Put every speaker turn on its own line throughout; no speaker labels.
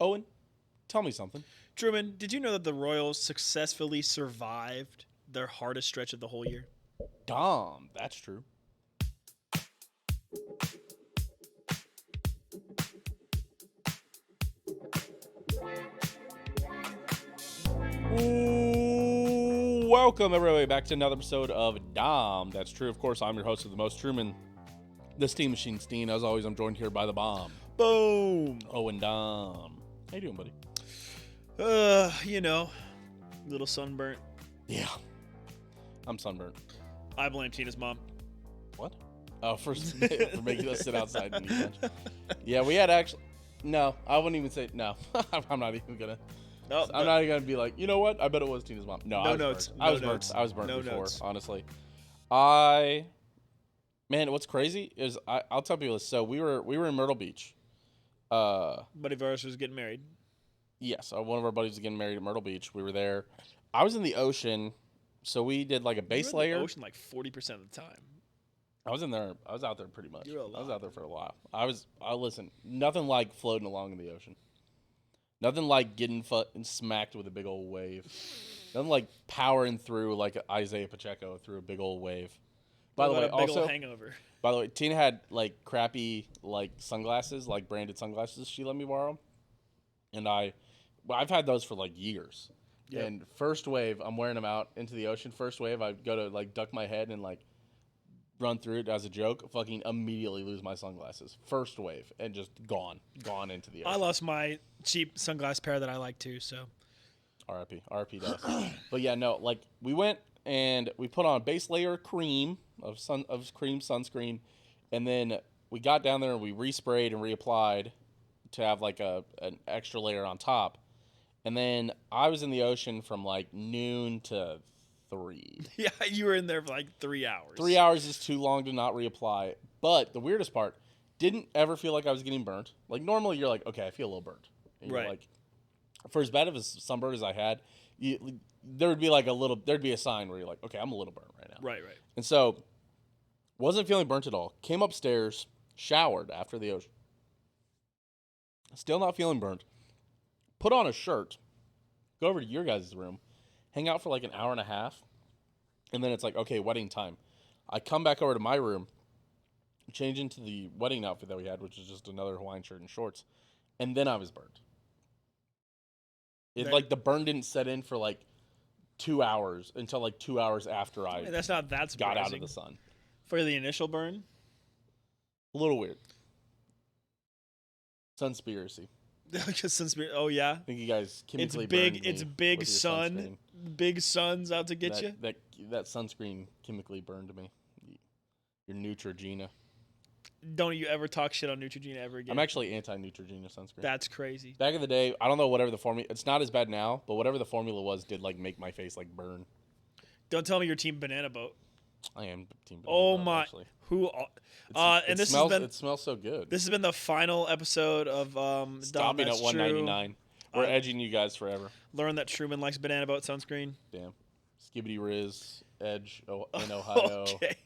Owen, tell me something.
Truman, did you know that the Royals successfully survived their hardest stretch of the whole year?
Dahm, that's true. Ooh, welcome everybody back to another episode of Dahm. That's true. Of course, I'm your host of the most Truman, the Steam Machine Steen. As always, I'm joined here by the bomb.
Boom.
Owen Dahm. How you doing, buddy?
Little sunburnt.
Yeah. I'm sunburnt.
I blame Tina's mom.
What? Oh, for making us sit outside and eat lunch. Yeah, we had actually. No, I wouldn't even say no. I'm not even gonna.
No,
I'm not even gonna be like, you know what? I bet it was Tina's mom. No,
No
I was
notes.
burnt.
No
I was
notes.
burnt. I was burnt
No
before.
notes.
Honestly, man, what's crazy is I'll tell people this. So we were in Myrtle Beach.
buddy of ours was getting married.
Yes, one of our buddies was getting married at Myrtle Beach. We were there. I was in the ocean, so we did like a base
You were in
layer.
the ocean like 40% of the time.
I was in there. I was out there pretty much.
You were
I was
alive.
out there for a while. I listen. Nothing like floating along in the ocean. Nothing like getting smacked with a big old wave. Nothing like powering through like Isaiah Pacheco through a big old wave. By the
What
way,
about a big
also,
old hangover.
by the way, Tina had like crappy like sunglasses, like branded sunglasses. She let me borrow, and I've had those for like years.
Yep.
And first wave, I'm wearing them out into the ocean. First wave, I go to like duck my head and like run through it as a joke. Fucking immediately lose my sunglasses. First wave and just gone into the
I
ocean.
lost my cheap sunglass pair that I like too, so.
RIP to us. But yeah, no, like we went and we put on a base layer of cream cream sunscreen, and then we got down there and we resprayed and reapplied to have like an extra layer on top. And then I was in the ocean from like noon to 3.
Yeah, you were in there for like 3 hours.
3 hours is too long to not reapply. But the weirdest part, didn't ever feel like I was getting burnt. Like normally you're like, okay, I feel a little burnt. And you're
Right.
like, for as bad of a sunburn as I had, there'd be a sign where you're like, okay, I'm a little burnt right now.
Right.
And so, wasn't feeling burnt at all. Came upstairs, showered after the ocean. Still not feeling burnt. Put on a shirt, go over to your guys' room, hang out for like an hour and a half, and then it's like, okay, wedding time. I come back over to my room, change into the wedding outfit that we had, which is just another Hawaiian shirt and shorts, and then I was burnt. Like the burn didn't set in for like 2 hours until like 2 hours after I
Hey, that's not that surprising.
got out of the sun.
For the initial burn?
A little weird. Sunspiracy.
Oh yeah.
I think you guys
It's
chemically
big.
burned me
It's big
with your
sun.
sunscreen.
Big sun's out to get you.
That sunscreen chemically burned me. Your Neutrogena.
Don't you ever talk shit on Neutrogena ever again.
I'm actually anti-Neutrogena sunscreen.
That's crazy.
Back in the day, I don't know whatever the formula. It's not as bad now, but whatever the formula was did like make my face like burn.
Don't tell me your team Banana Boat.
I am team.
Oh
Banana,
my.
actually.
Who? And this
smells,
has been
it smells so good.
this has been the final episode of
Stopping
Dahm,
at 199. We're
Uh,
edging you guys forever.
Learn that Truman likes Banana Boat sunscreen.
Damn. Skibbity Riz, Edge in Ohio,
Okay.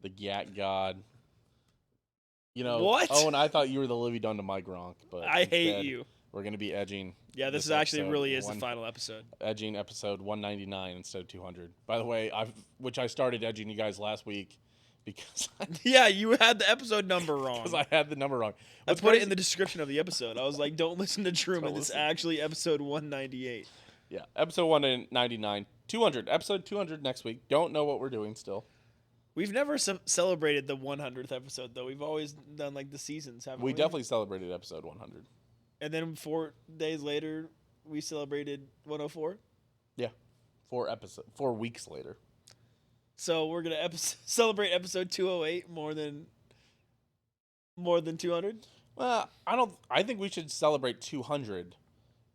the Gat God. You know,
What?
Oh, and I thought you were the Livy Dunn to my Gronk, but
I hate
instead,
you.
We're going to be edging.
Yeah, this is
episode
really is the final episode.
Edging episode 199 instead of 200. By the way, I started edging you guys last week because
Yeah, you had the episode number wrong.
I had the number wrong.
I
What's
put it
crazy-
in the description of the episode. I was like, don't listen to Truman. It's
listen.
actually episode 198.
Yeah, episode 199. 200. Episode 200 next week. Don't know what we're doing still.
We've never celebrated the 100th episode, though. We've always done, like, the seasons, haven't we?
We definitely celebrated episode 100.
And then 4 days later, we celebrated 104.
Yeah. 4 weeks later.
So we're going to celebrate episode 208 more than 200?
Well, I think we should celebrate 200,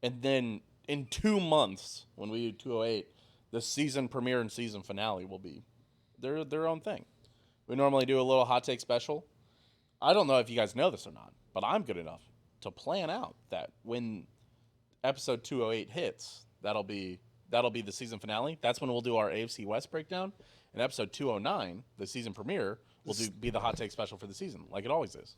and then in 2 months, when we do 208, the season premiere and season finale will be their own thing. We normally do a little hot take special. I don't know if you guys know this or not, but I'm good enough to plan out that when episode 208 hits, that'll be the season finale. That's when we'll do our AFC West breakdown. And episode 209, the season premiere, will be the hot take special for the season, like it always is.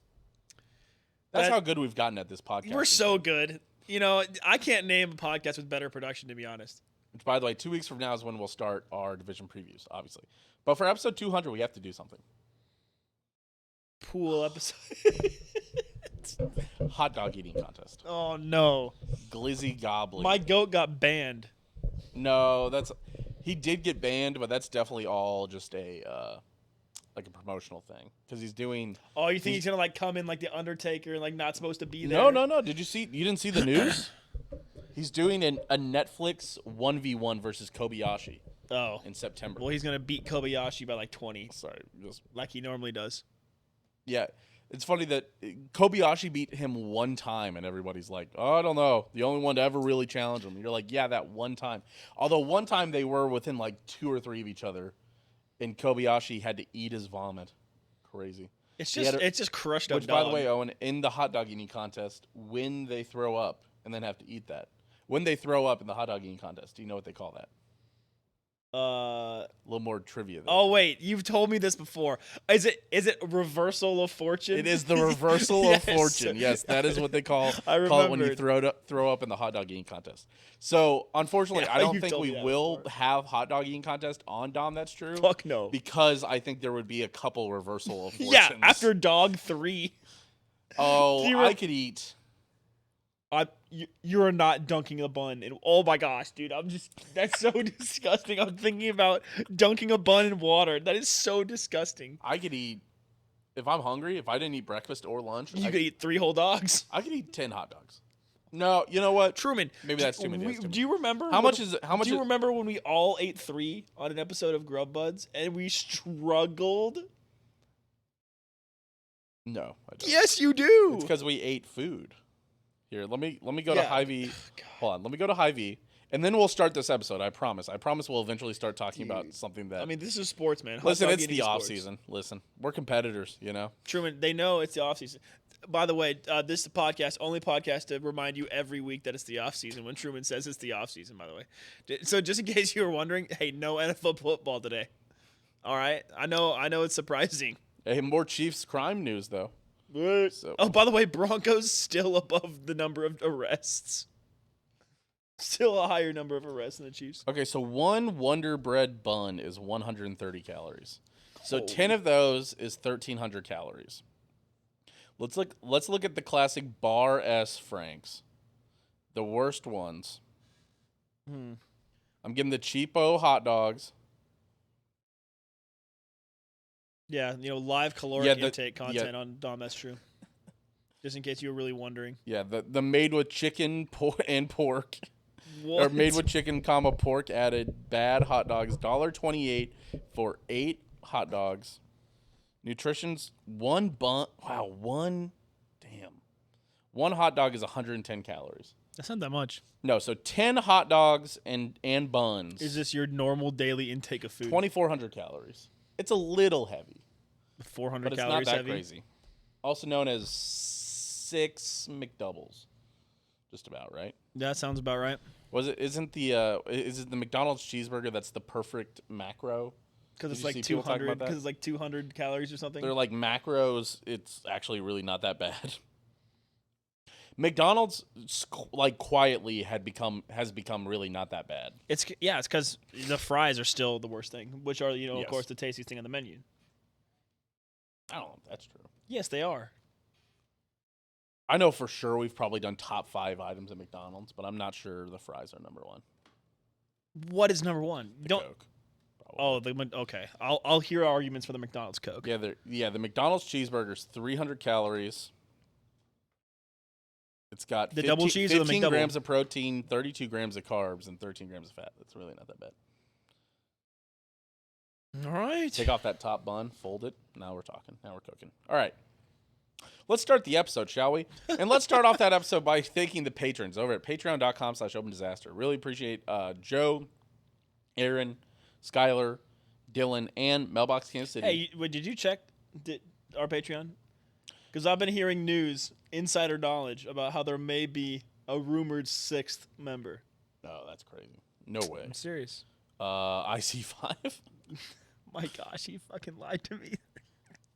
That's how good we've gotten at this podcast.
We're so good. You know, I can't name a podcast with better production, to be honest.
Which, by the way, 2 weeks from now is when we'll start our division previews, obviously. But for episode 200, we have to do something.
Pool episode.
Hot dog eating contest.
Oh, no.
Glizzy gobbly.
My goat got banned.
No, he did get banned, but that's definitely all just a like a promotional thing because he's doing.
Oh, you think he's gonna like come in like the Undertaker and like not supposed to be there?
No. Did you see? You didn't see the news? He's doing a Netflix 1v1 versus Kobayashi.
Oh,
in September.
Well, he's gonna beat Kobayashi by like 20.
Sorry,
like he normally does.
Yeah. It's funny that Kobayashi beat him one time, and everybody's like, oh, I don't know. The only one to ever really challenge him. And you're like, yeah, that one time. Although one time they were within like 2 or 3 of each other, and Kobayashi had to eat his vomit. Crazy.
It's just crushed up.
Which, by the way, Owen, in the hot dog eating contest, when they throw up and then have to eat that, when they throw up in the hot dog eating contest, do you know what they call that? A little more trivia there.
Oh wait, you've told me this before. Is it reversal of fortune?
It is the reversal of fortune. Yes, that is what they call it when you throw up in the hot dog eating contest. So unfortunately, I don't think we will have hot dog eating contest on Dahm. That's true.
Fuck no.
Because I think there would be a couple reversal of fortunes.
Yeah, after dog 3.
Oh, I could eat.
You're not dunking a bun. Oh my gosh, dude. That's so disgusting. I'm thinking about dunking a bun in water. That is so disgusting.
I could eat, if I'm hungry, if I didn't eat breakfast or lunch.
You could eat 3 whole dogs.
I could eat 10 hot dogs. No, you know what?
Truman.
Maybe that's too many.
Do you remember?
How much is it?
Do you remember when we all ate 3 on an episode of Grub Buds and we struggled?
No, I don't.
Yes, you do.
It's because we ate food. Here, let me go to Hy-Vee. Hold on, let me go to Hy-Vee, and then we'll start this episode. I promise. I promise we'll eventually start talking about something that.
I mean, this is sports, man.
Listen, it's the off season. Listen, we're competitors, you know.
Truman, they know it's the off season. By the way, this is the podcast, only podcast to remind you every week that it's the off season. When Truman says it's the off season, by the way. So just in case you were wondering, hey, no NFL football today. All right, I know it's surprising.
Hey, more Chiefs crime news though.
So. Oh, by the way, Broncos still above the number of arrests. Still a higher number of arrests than the Chiefs.
Okay, so one Wonder Bread bun is 130 calories. So 10 of those is 1,300 calories. Let's look at the classic Bar S Franks. The worst ones. I'm giving the cheapo hot dogs.
Yeah, live caloric intake content on Dahm. That's true. Just in case you were really wondering.
Yeah, the made with chicken and pork.
What?
Or made with chicken, pork added bad hot dogs. $1.28 for 8 hot dogs. Nutrition's one bun. Wow, one hot dog is 110 calories.
That's not that much.
No, so 10 hot dogs and buns.
Is this your normal daily intake of food?
2,400 calories. It's a little heavy.
400
but
calories
it's not that
heavy?
crazy. Also known as 6 McDoubles. Just about, right?
That sounds about right.
Is it the McDonald's cheeseburger that's the perfect macro?
Because it's like 200. Because it's like 200 calories or something.
They're like macros. It's actually really not that bad. McDonald's like quietly has become really not that bad.
It's because the fries are still the worst thing, which are
Yes.
of course the tastiest thing on the menu.
I don't know if that's true.
Yes, they are.
I know for sure we've probably done top 5 items at McDonald's, but I'm not sure the fries are number 1.
What is number 1?
Coke. Probably.
Okay. I'll hear arguments for the McDonald's Coke.
Yeah, the McDonald's cheeseburger's 300 calories. It's got
the double cheese or the
15
McDouble?
grams of protein, 32 grams of carbs, and 13 grams of fat. That's really not that bad.
All right.
Take off that top bun, fold it. Now we're talking. Now we're cooking. All right. Let's start the episode, shall we? And let's start off that episode by thanking the patrons over at patreon.com/opendisaster. Really appreciate Joe, Aaron, Skylar, Dylan, and Mailbox Kansas City.
Hey, wait, did you check our Patreon? Because I've been hearing news, insider knowledge, about how there may be a rumored 6th member.
No, that's crazy. No way.
I'm serious.
IC5?
My gosh, he fucking lied to me.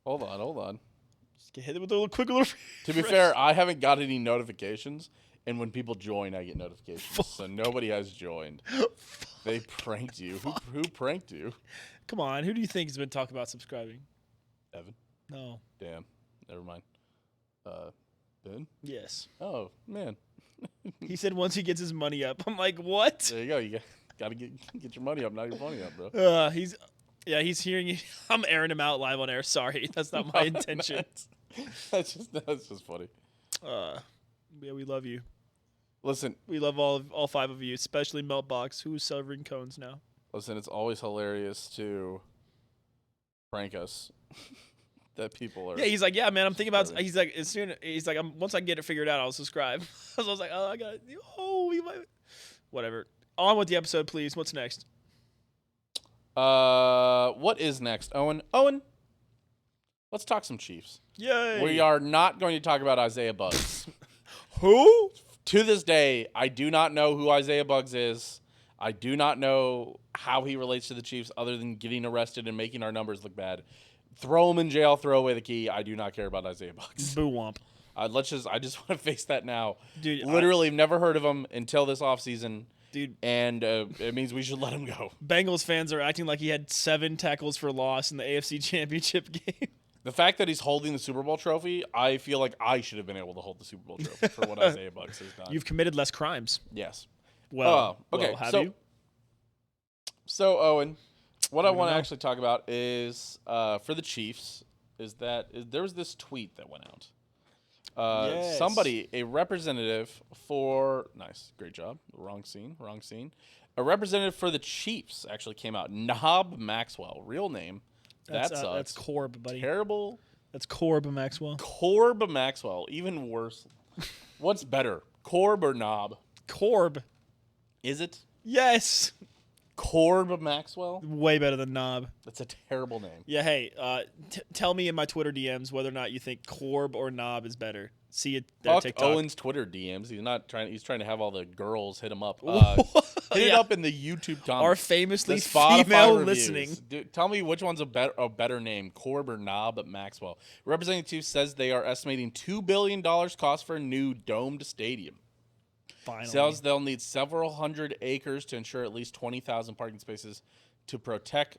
Hold on.
Just get hit with a quick little.
To be fair, I haven't got any notifications, And when people join, I get notifications. So nobody has joined. They pranked you. Who pranked you?
Come on, who do you think has been talking about subscribing?
Evan.
No.
Damn. Never mind. Ben?
Yes.
Oh, man.
He said once he gets his money up. I'm like, what?
There you go. You got to get your money up, not your money up, bro.
He's hearing you. I'm airing him out live on air. Sorry, that's not my intention.
That's just funny.
Yeah, we love you.
Listen,
We love all 5 of you, especially Meltbox, who's serving cones now.
listen. It's always hilarious to prank us. That people are.
Yeah, he's like, yeah, man, I'm thinking about.
subscribing.
He's like, once I get it figured out, I'll subscribe. So I was like, oh, I got. We might. Whatever. On with the episode, please. What's next?
What is next, Owen? Owen, let's talk some Chiefs.
Yay!
We are not going to talk about Isaiah Buggs.
Who?
To this day, I do not know who Isaiah Buggs is. I do not know how he relates to the Chiefs other than getting arrested and making our numbers look bad. Throw him in jail, throw away the key. I do not care about Isaiah Buggs.
Boo womp.
I just want to face that now.
Dude,
Literally never heard of him until this offseason.
Dude.
And it means we should let him go.
Bengals fans are acting like he had 7 tackles for loss in the AFC Championship game.
The fact that he's holding the Super Bowl trophy, I feel like I should have been able to hold the Super Bowl trophy for what Isaiah Buggs has done.
You've committed less crimes.
Yes.
Well,
okay.
have
so,
you?
So, Owen, what I want to
know.
actually talk about is for the Chiefs is that there was this tweet that went out.
Yes.
Somebody, a representative for great job, wrong scene. A representative for the Chiefs actually came out. Nahab Maxwell, real name. That sucks.
That's Corb, buddy.
Terrible.
That's Corb Maxwell.
Corb Maxwell, even worse. What's better, Corb or Knob?
Corb.
Is it
Yes.
Corb Maxwell?
Way better than Knob.
That's a terrible name.
Yeah, hey, tell me in my Twitter DMs whether or not you think Corb or Knob is better. See it there,
Fuck
TikTok.
Owen's Twitter DMs. He's trying to have all the girls hit him up. Hit it
Yeah.
up in the YouTube comments.
Our famously
The Spotify
female
reviews.
listening.
Dude, tell me which one's a better name, Corb or Knob Maxwell. Representative says they are estimating $2 billion cost for a new domed stadium.
Finally.
Says they'll need several hundred acres to ensure at least 20,000 parking spaces to protect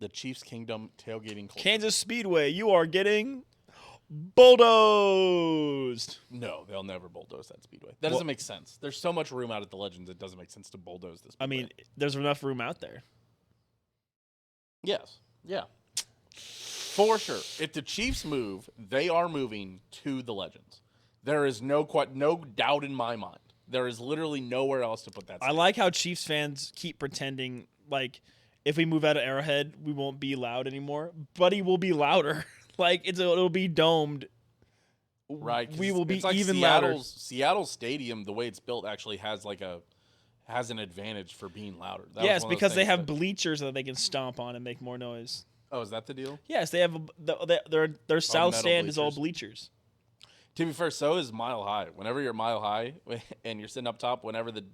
the Chiefs Kingdom tailgating culture.
Kansas Speedway, you are getting bulldozed.
No, they'll never bulldoze that speedway. That doesn't make sense. There's so much room out at the Legends, it doesn't make sense to bulldoze this.
I mean, there's enough room out there.
Yes. Yeah. For sure. If the Chiefs move, they are moving to the Legends. There is no doubt in my mind. There is literally nowhere else to put that.
I like how Chiefs fans keep pretending like if we move out of Arrowhead, we won't be loud anymore. Buddy will be louder. Like it'll be domed.
Right.
We will be
it's like
even louder.
Seattle Stadium, the way it's built, actually has an advantage for being louder. That
Yes,
was one of those
because they
things
have bleachers that they can stomp on and make more noise.
Oh, is that the deal?
Yes, they have their south
metal
stand is all
bleachers.
bleachers.
To be fair, so is Mile High. Whenever you're Mile High and you're sitting up top, whenever the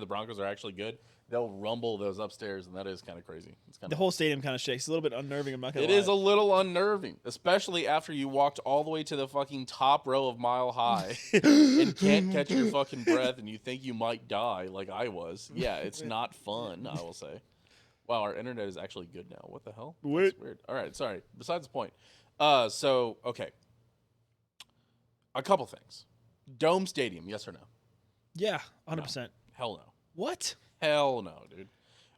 Broncos are actually good, they'll rumble those upstairs, and that is kind of crazy. It's kind
The whole stadium kind of shakes. It's a little bit unnerving. I'm not gonna
It
lie.
is a little unnerving, especially after you walked all the way to the fucking top row of Mile High and can't catch your fucking breath, and you think you might die, like I was. Yeah, it's not fun. I will say. Wow, our internet is actually good now. What the hell? That's weird. All right, sorry. Besides the point. Okay. A couple things. Dome Stadium, yes or no?
Yeah, 100%.
Hell no.
What?
Hell no, dude.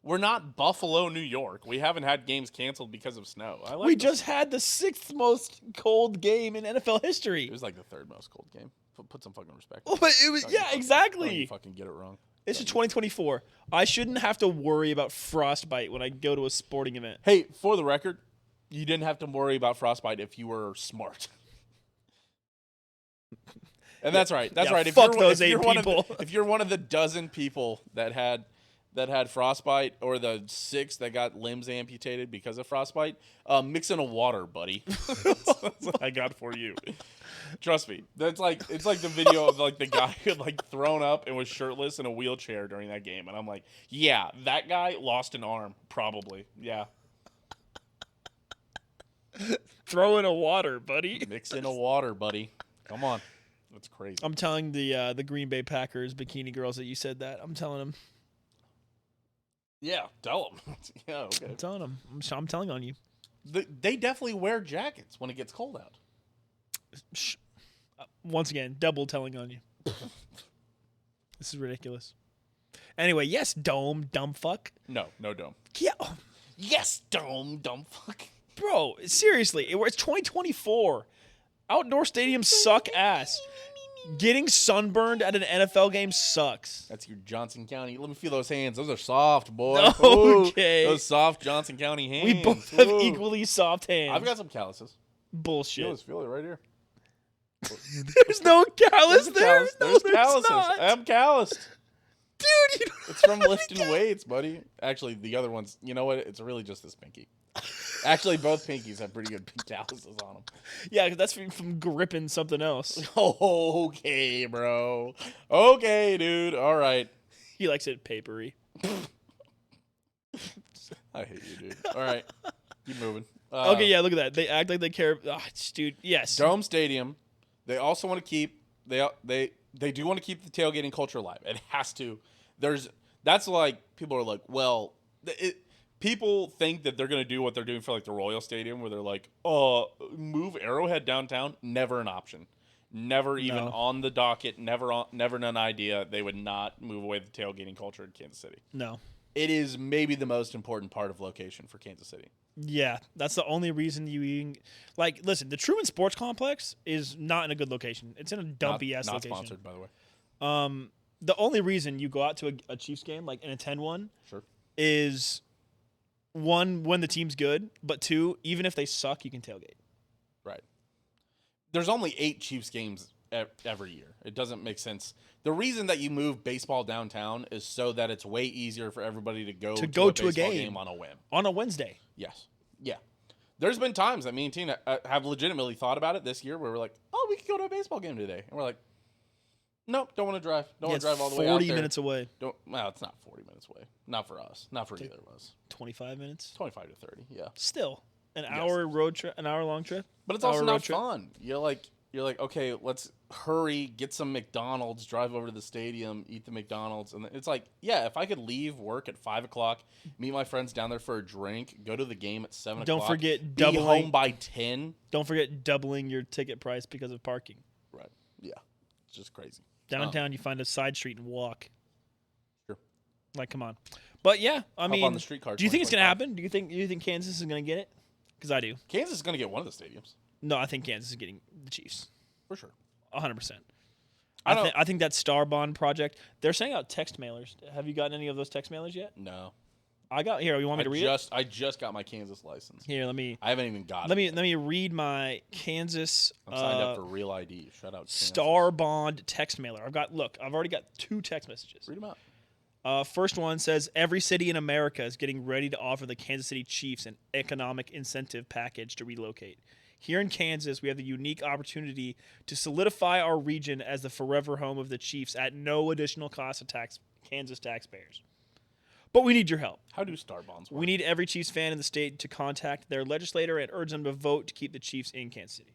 We're not Buffalo, New York. We haven't had games canceled because of snow.
We just had the 6th most cold game in NFL history.
It was like the 3rd most cold game. Put some fucking respect.
Oh, but it was exactly.
Don't you fucking get it wrong.
This is 2024. I shouldn't have to worry about frostbite when I go to a sporting event.
Hey, for the record, you didn't have to worry about frostbite if you were smart. And that's right. That's right.
Fuck those 8 people.
If you're one of the dozen people that had frostbite, or the 6 that got limbs amputated because of frostbite, mix in a water, buddy. That's what I got for you. Trust me. It's like the video of like the guy who like thrown up and was shirtless in a wheelchair during that game, and I'm like, yeah, that guy lost an arm, probably. Yeah.
Throw in a water, buddy.
Mix in a water, buddy. Come on. That's crazy.
I'm telling the Green Bay Packers bikini girls that you said that. I'm telling them.
Yeah, tell them. Yeah, okay.
I'm telling them. I'm telling on you.
They definitely wear jackets when it gets cold out.
Once again, double telling on you. This is ridiculous. Anyway, yes, Dome, dumb fuck.
No Dome.
Yeah.
Yes, Dome, dumb fuck.
Bro, seriously, it's 2024. Outdoor stadiums suck ass. Getting sunburned at an NFL game sucks.
That's your Johnson County. Let me feel those hands. Those are soft, boy.
Okay.
Ooh, those soft Johnson County hands.
We both have
Ooh.
equally soft hands.
I've got some calluses.
Bullshit.
Feel it right here.
There's no callus there.
There's
No,
calluses.
not.
I'm calloused.
Dude, you don't
It's from lifting weights, buddy. Actually, the other ones, you know what? It's really just this pinky. Actually, both pinkies have pretty good calluses on them.
Yeah, because that's from gripping something else.
Okay, bro. Okay, dude. All right.
He likes it papery.
I hate you, dude. All right. Keep moving.
Okay, yeah, look at that. They act like they care. Oh, dude, yes.
Dome Stadium. They also want to keep they do want to keep the tailgating culture alive. It has to. That's like people are like, well, people think that they're going to do what they're doing for like the Royal Stadium where they're like, move Arrowhead downtown. Never an option. Never even on the docket. Never an idea. They would not move away the tailgating culture in Kansas City.
No.
It is maybe the most important part of location for Kansas City.
Yeah, that's the only reason you even listen. The Truman Sports Complex is not in a good location. It's in a dumpy ass location.
Not sponsored, by the way.
The only reason you go out to a Chiefs game and attend one,
sure,
is one, when the team's good, but two, even if they suck, you can tailgate.
Right. There's only 8 Chiefs games every year. It doesn't make sense. The reason that you move baseball downtown is so that it's way easier for everybody to go to a game on a whim.
On a Wednesday.
Yes. Yeah. There's been times that me and Tina have legitimately thought about it this year where we're like, oh, we could go to a baseball game today. And we're like, nope, don't want to drive. Don't want to drive all the way out there.
40 minutes away.
Well, it's not 40 minutes away. Not for us. Not for either of us.
25 minutes?
25 to 30, yeah.
Still. Hour road trip, an hour-long trip?
But it's also not fun. You're like, okay, let's hurry, get some McDonald's, drive over to the stadium, eat the McDonald's. And it's like, yeah, if I could leave work at 5 o'clock, meet my friends down there for a drink, go to the game at 7 o'clock.
Don't forget
be home by 10.
Don't forget doubling your ticket price because of parking.
Right. Yeah. It's just crazy.
Downtown, you find a side street and walk.
Sure.
Like, come on. But yeah, I mean,
on the streetcar.
Do you think it's going to happen? Do you think Kansas is going to get it? Because I do.
Kansas is going to get one of the stadiums.
No, I think Kansas is getting the Chiefs.
For sure.
100%. I think that Star Bond project, they're sending out text mailers. Have you gotten any of those text mailers yet?
No.
I got here. You want me to read it?
I just got my Kansas license.
Here, let me.
I haven't even got it.
Let me read my Kansas.
I'm signed up for Real ID. Shout out Kansas.
Star Bond text mailer. I've already got 2 text messages.
Read them out.
First one says, every city in America is getting ready to offer the Kansas City Chiefs an economic incentive package to relocate. Here in Kansas, we have the unique opportunity to solidify our region as the forever home of the Chiefs at no additional cost to Kansas taxpayers. But we need your help.
How do Star Bonds work?
We need every Chiefs fan in the state to contact their legislator and urge them to vote to keep the Chiefs in Kansas City.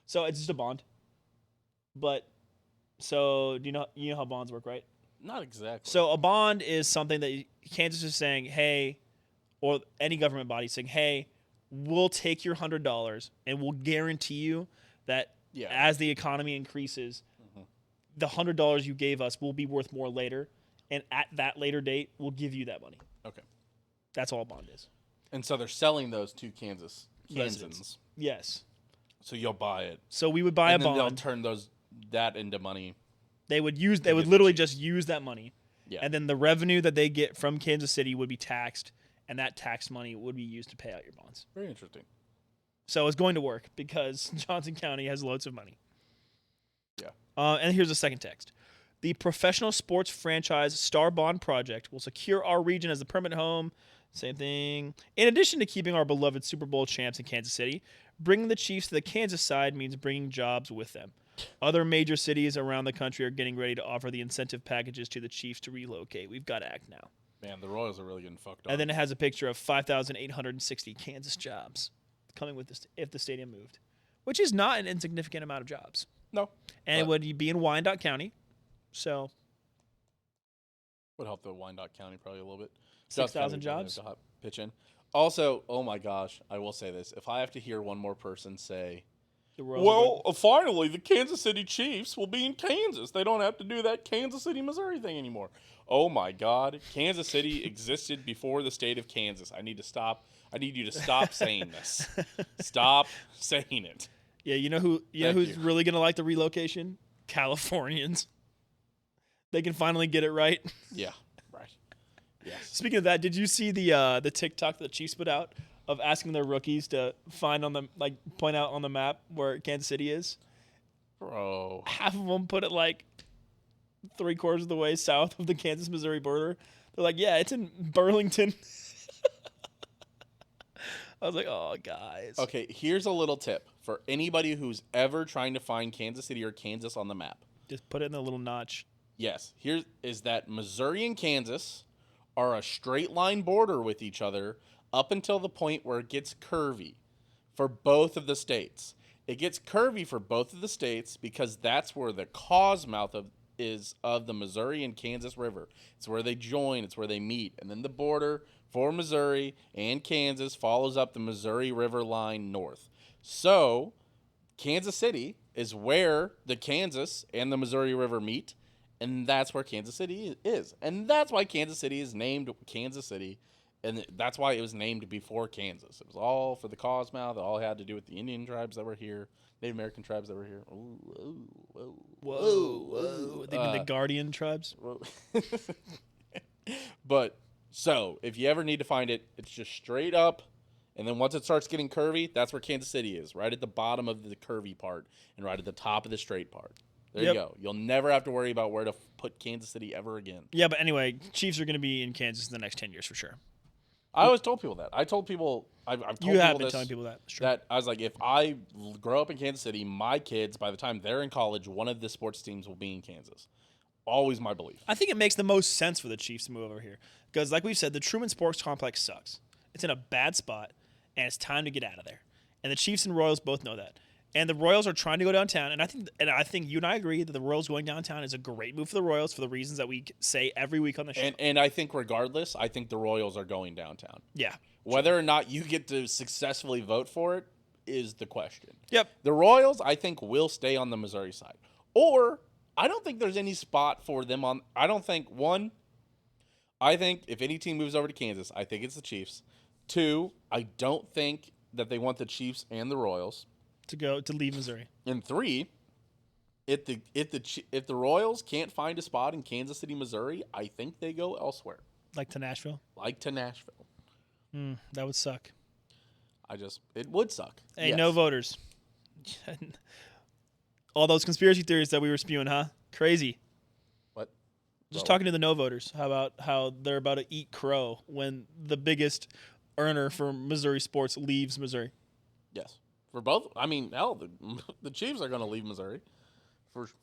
So it's just a bond. But, so do you know how bonds work, right?
Not exactly.
So a bond is something that Kansas is saying, hey, or any government body saying, hey, we'll take your $100 and we'll guarantee you that as the economy increases, the $100 you gave us will be worth more later. And at that later date, we'll give you that money.
Okay.
That's all a bond is.
And so they're selling those to Kansans.
Yes.
So you'll buy it.
So we would buy a bond.
They'll turn that into money.
They would literally just use that money.
Yeah.
And then the revenue that they get from Kansas City would be taxed, and that tax money would be used to pay out your bonds.
Very interesting.
So it's going to work because Johnson County has loads of money.
Yeah.
And here's the second text. The professional sports franchise Star Bond Project will secure our region as a permanent home. Same thing. In addition to keeping our beloved Super Bowl champs in Kansas City, bringing the Chiefs to the Kansas side means bringing jobs with them. Other major cities around the country are getting ready to offer the incentive packages to the Chiefs to relocate. We've got to act now.
Man, the Royals are really getting fucked up.
And then it has a picture of 5,860 Kansas jobs coming with this if the stadium moved, which is not an insignificant amount of jobs.
No.
And it would be in Wyandotte County. So
Would help the Wyandotte County probably a little bit.
6,000 jobs.
Have to pitch in. Also, oh my gosh, I will say this: if I have to hear one more person say, "Well, finally, the Kansas City Chiefs will be in Kansas. They don't have to do that Kansas City, Missouri thing anymore." Oh my God, Kansas City existed before the state of Kansas. I need to stop. I need you to stop saying this. Stop saying it.
Yeah, you know who's really gonna like the relocation? Californians. They can finally get it right.
Yeah, right. Yes.
Speaking of that, did you see the TikTok that the Chiefs put out of asking their rookies to point out on the map where Kansas City is?
Bro.
Half of them put it like 3/4 of the way south of the Kansas-Missouri border. They're like, yeah, it's in Burlington. I was like, oh, guys.
Okay, here's a little tip for anybody who's ever trying to find Kansas City or Kansas on the map.
Just put it in the little notch.
Yes, here is that Missouri and Kansas are a straight line border with each other up until the point where it gets curvy for both of the states. It gets curvy for both of the states because that's where the cause mouth is of the Missouri and Kansas River. It's where they join, it's where they meet, and then the border for Missouri and Kansas follows up the Missouri River line north. So, Kansas City is where the Kansas and the Missouri River meet, and that's where Kansas City is. And that's why Kansas City is named Kansas City, and that's why it was named before Kansas. It was all for the cause mouth. It all had to do with the Indian tribes that were here, Native American tribes that were here. Ooh, whoa, whoa,
whoa, whoa. They mean the Guardian tribes?
But, so, if you ever need to find it, it's just straight up, and then once it starts getting curvy, that's where Kansas City is, right at the bottom of the curvy part and right at the top of the straight part. There you go. You'll never have to worry about where to put Kansas City ever again.
Yeah, but anyway, Chiefs are going to be in Kansas in the next 10 years for sure.
I always told people that. I told people, I've told
you
people
have been
this,
telling people that. Sure.
That I was like, if I grow up in Kansas City, my kids, by the time they're in college, one of the sports teams will be in Kansas. Always my belief.
I think it makes the most sense for the Chiefs to move over here because, like we've said, the Truman Sports Complex sucks. It's in a bad spot, and it's time to get out of there. And the Chiefs and Royals both know that. And the Royals are trying to go downtown, and I think you and I agree that the Royals going downtown is a great move for the Royals for the reasons that we say every week on the show.
And I think regardless, I think the Royals are going downtown.
Yeah.
Whether or not you get to successfully vote for it is the question.
Yep.
The Royals, I think, will stay on the Missouri side. Or I don't think there's any spot for them on. I think if any team moves over to Kansas, I think it's the Chiefs. 2, I don't think that they want the Chiefs and the Royals
to leave Missouri.
And 3, if the Royals can't find a spot in Kansas City, Missouri, I think they go elsewhere.
Like to Nashville? That would suck.
It would suck.
Hey,
yes.
No voters. All those conspiracy theories that we were spewing, huh? Crazy.
What?
Just talking to the no voters. How they're about to eat crow when the biggest earner for Missouri sports leaves Missouri.
Yes. For both. I mean, hell, the Chiefs are going to leave Missouri.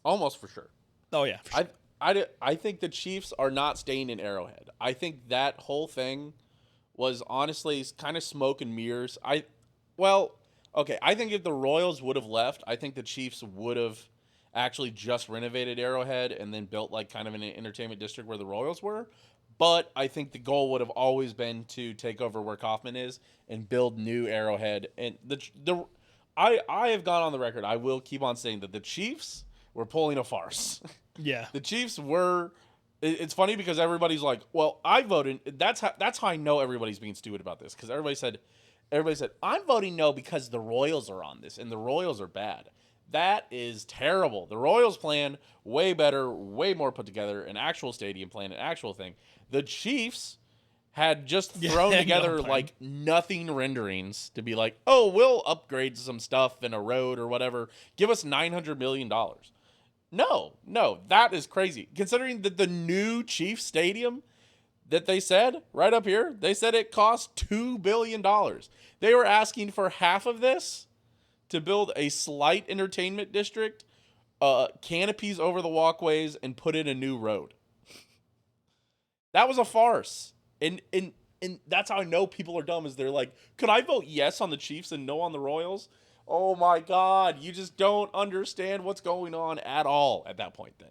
Almost for sure.
Oh, yeah. For
sure. I think the Chiefs are not staying in Arrowhead. I think that whole thing was honestly kind of smoke and mirrors. I think if the Royals would have left, I think the Chiefs would have actually just renovated Arrowhead and then built like kind of an entertainment district where the Royals were. But I think the goal would have always been to take over where Kaufman is and build new Arrowhead. And I have gone on the record. I will keep on saying that the Chiefs were pulling a farce.
Yeah.
The Chiefs were. It's funny because everybody's like, "Well, I voted." That's how I know everybody's being stupid about this because everybody said, "I'm voting no because the Royals are on this and the Royals are bad." That is terrible. The Royals plan way better, way more put together, an actual stadium plan, an actual thing. The Chiefs had just thrown together like nothing renderings to be like, oh, we'll upgrade some stuff in a road or whatever. Give us $900 million. No, that is crazy. Considering that the new Chiefs stadium that they said right up here, they said it cost $2 billion. They were asking for half of this to build a slight entertainment district, canopies over the walkways, and put in a new road. That was a farce. And that's how I know people are dumb is they're like, could I vote yes on the Chiefs and no on the Royals? Oh my God, you just don't understand what's going on at all at that point. Then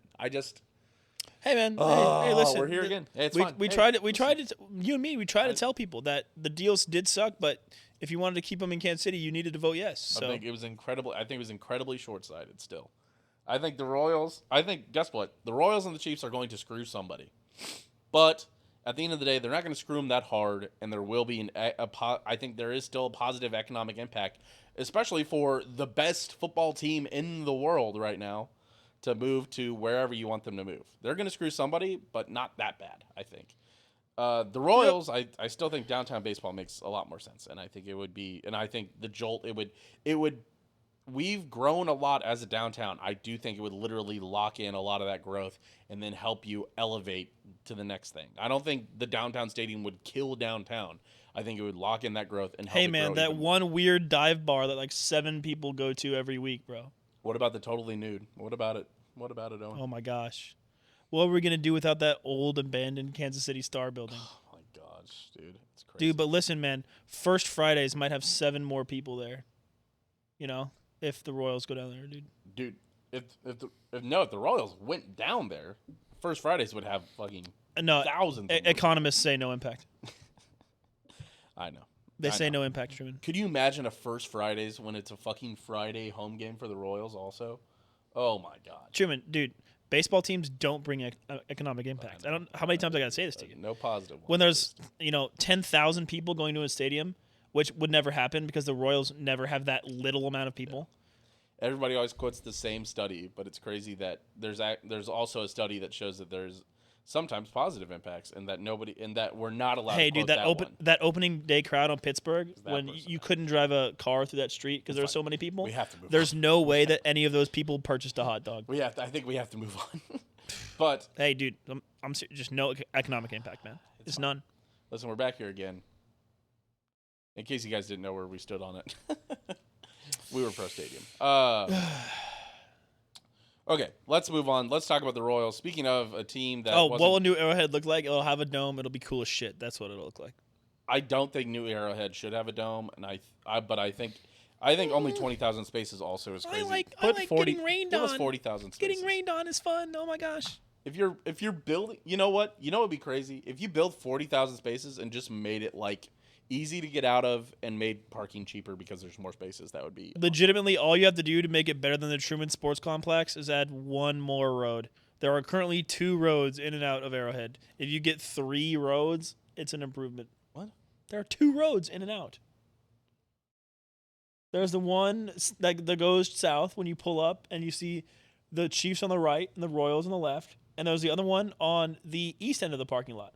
Hey man, hey, listen.
we're here again. Hey, it's fine.
We
Hey,
tried it.
listen.
You and me. We tried to tell people that the deals did suck, but if you wanted to keep them in Kansas City, you needed to vote yes. So
I think it was incredible. I think it was incredibly short-sighted. Still, I think the Royals. I think guess what? The Royals and the Chiefs are going to screw somebody, but at the end of the day, they're not going to screw them that hard, and there will be I think there is still a positive economic impact, especially for the best football team in the world right now, to move to wherever you want them to move. They're going to screw somebody, but not that bad, I think. The Royals, I still think downtown baseball makes a lot more sense, and I think it would be, and I think the jolt it would. We've grown a lot as a downtown. I do think it would literally lock in a lot of that growth and then help you elevate to the next thing. I don't think the downtown stadium would kill downtown. I think it would lock in that growth and help.
hey
it
man,
grow
that
even more.
one weird dive bar that like 7 people go to every week, bro.
What about the totally nude? What about it? What about it, Owen?
Oh my gosh, what were we gonna do without that old abandoned Kansas City Star building?
Oh my gosh, dude, it's crazy.
Dude, but listen, man, First Fridays might have 7 more people there. You know, if the Royals go down there, dude.
Dude, if the Royals went down there, First Fridays would have fucking
No,
thousands. of
economists say no impact.
I know.
They
I
say
know.
no impact, Truman.
Could you imagine a First Fridays when it's a fucking Friday home game for the Royals also? Oh my god.
Truman, dude, baseball teams don't bring economic impact. I don't. How many times I gotta say this to you?
No positive ones.
When there's 10,000 people going to a stadium, which would never happen because the Royals never have that little amount of people.
Everybody always quotes the same study, but it's crazy that there's also a study that shows that there's sometimes positive impacts and that we're not allowed
Hey,
to
dude,
quote
that opening day crowd on Pittsburgh
that
when
person
you
bad?
couldn't drive a car through that street because there were
fine.
so many people.
We have to move
There's
on.
no way that any of those people purchased a hot dog.
I think we have to move on. But
Hey, dude, I'm serious, just no economic impact, man. It's
fine.
none.
listen, we're back here again. In case you guys didn't know where we stood on it. We were pro stadium. Okay, let's move on. Let's talk about the Royals. Speaking of a team that
What will
wasn't,
new Arrowhead look like? It'll have a dome. It'll be cool as shit. That's what it'll look like.
I don't think New Arrowhead should have a dome, and but I think only 20,000 spaces also is crazy.
I like getting rained
give us
on.
40,000 spaces.
Getting rained on is fun. Oh my gosh.
If you're building, you know what would be crazy? If you build 40,000 spaces and just made it like easy to get out of and made parking cheaper because there's more spaces, that would be
Legitimately, all you have to do to make it better than the Truman Sports Complex is add one more road. There are currently 2 roads in and out of Arrowhead. If you get 3 roads, it's an improvement.
What?
There are 2 roads in and out. There's the one that goes south when you pull up and you see the Chiefs on the right and the Royals on the left. And there's the other one on the east end of the parking lot.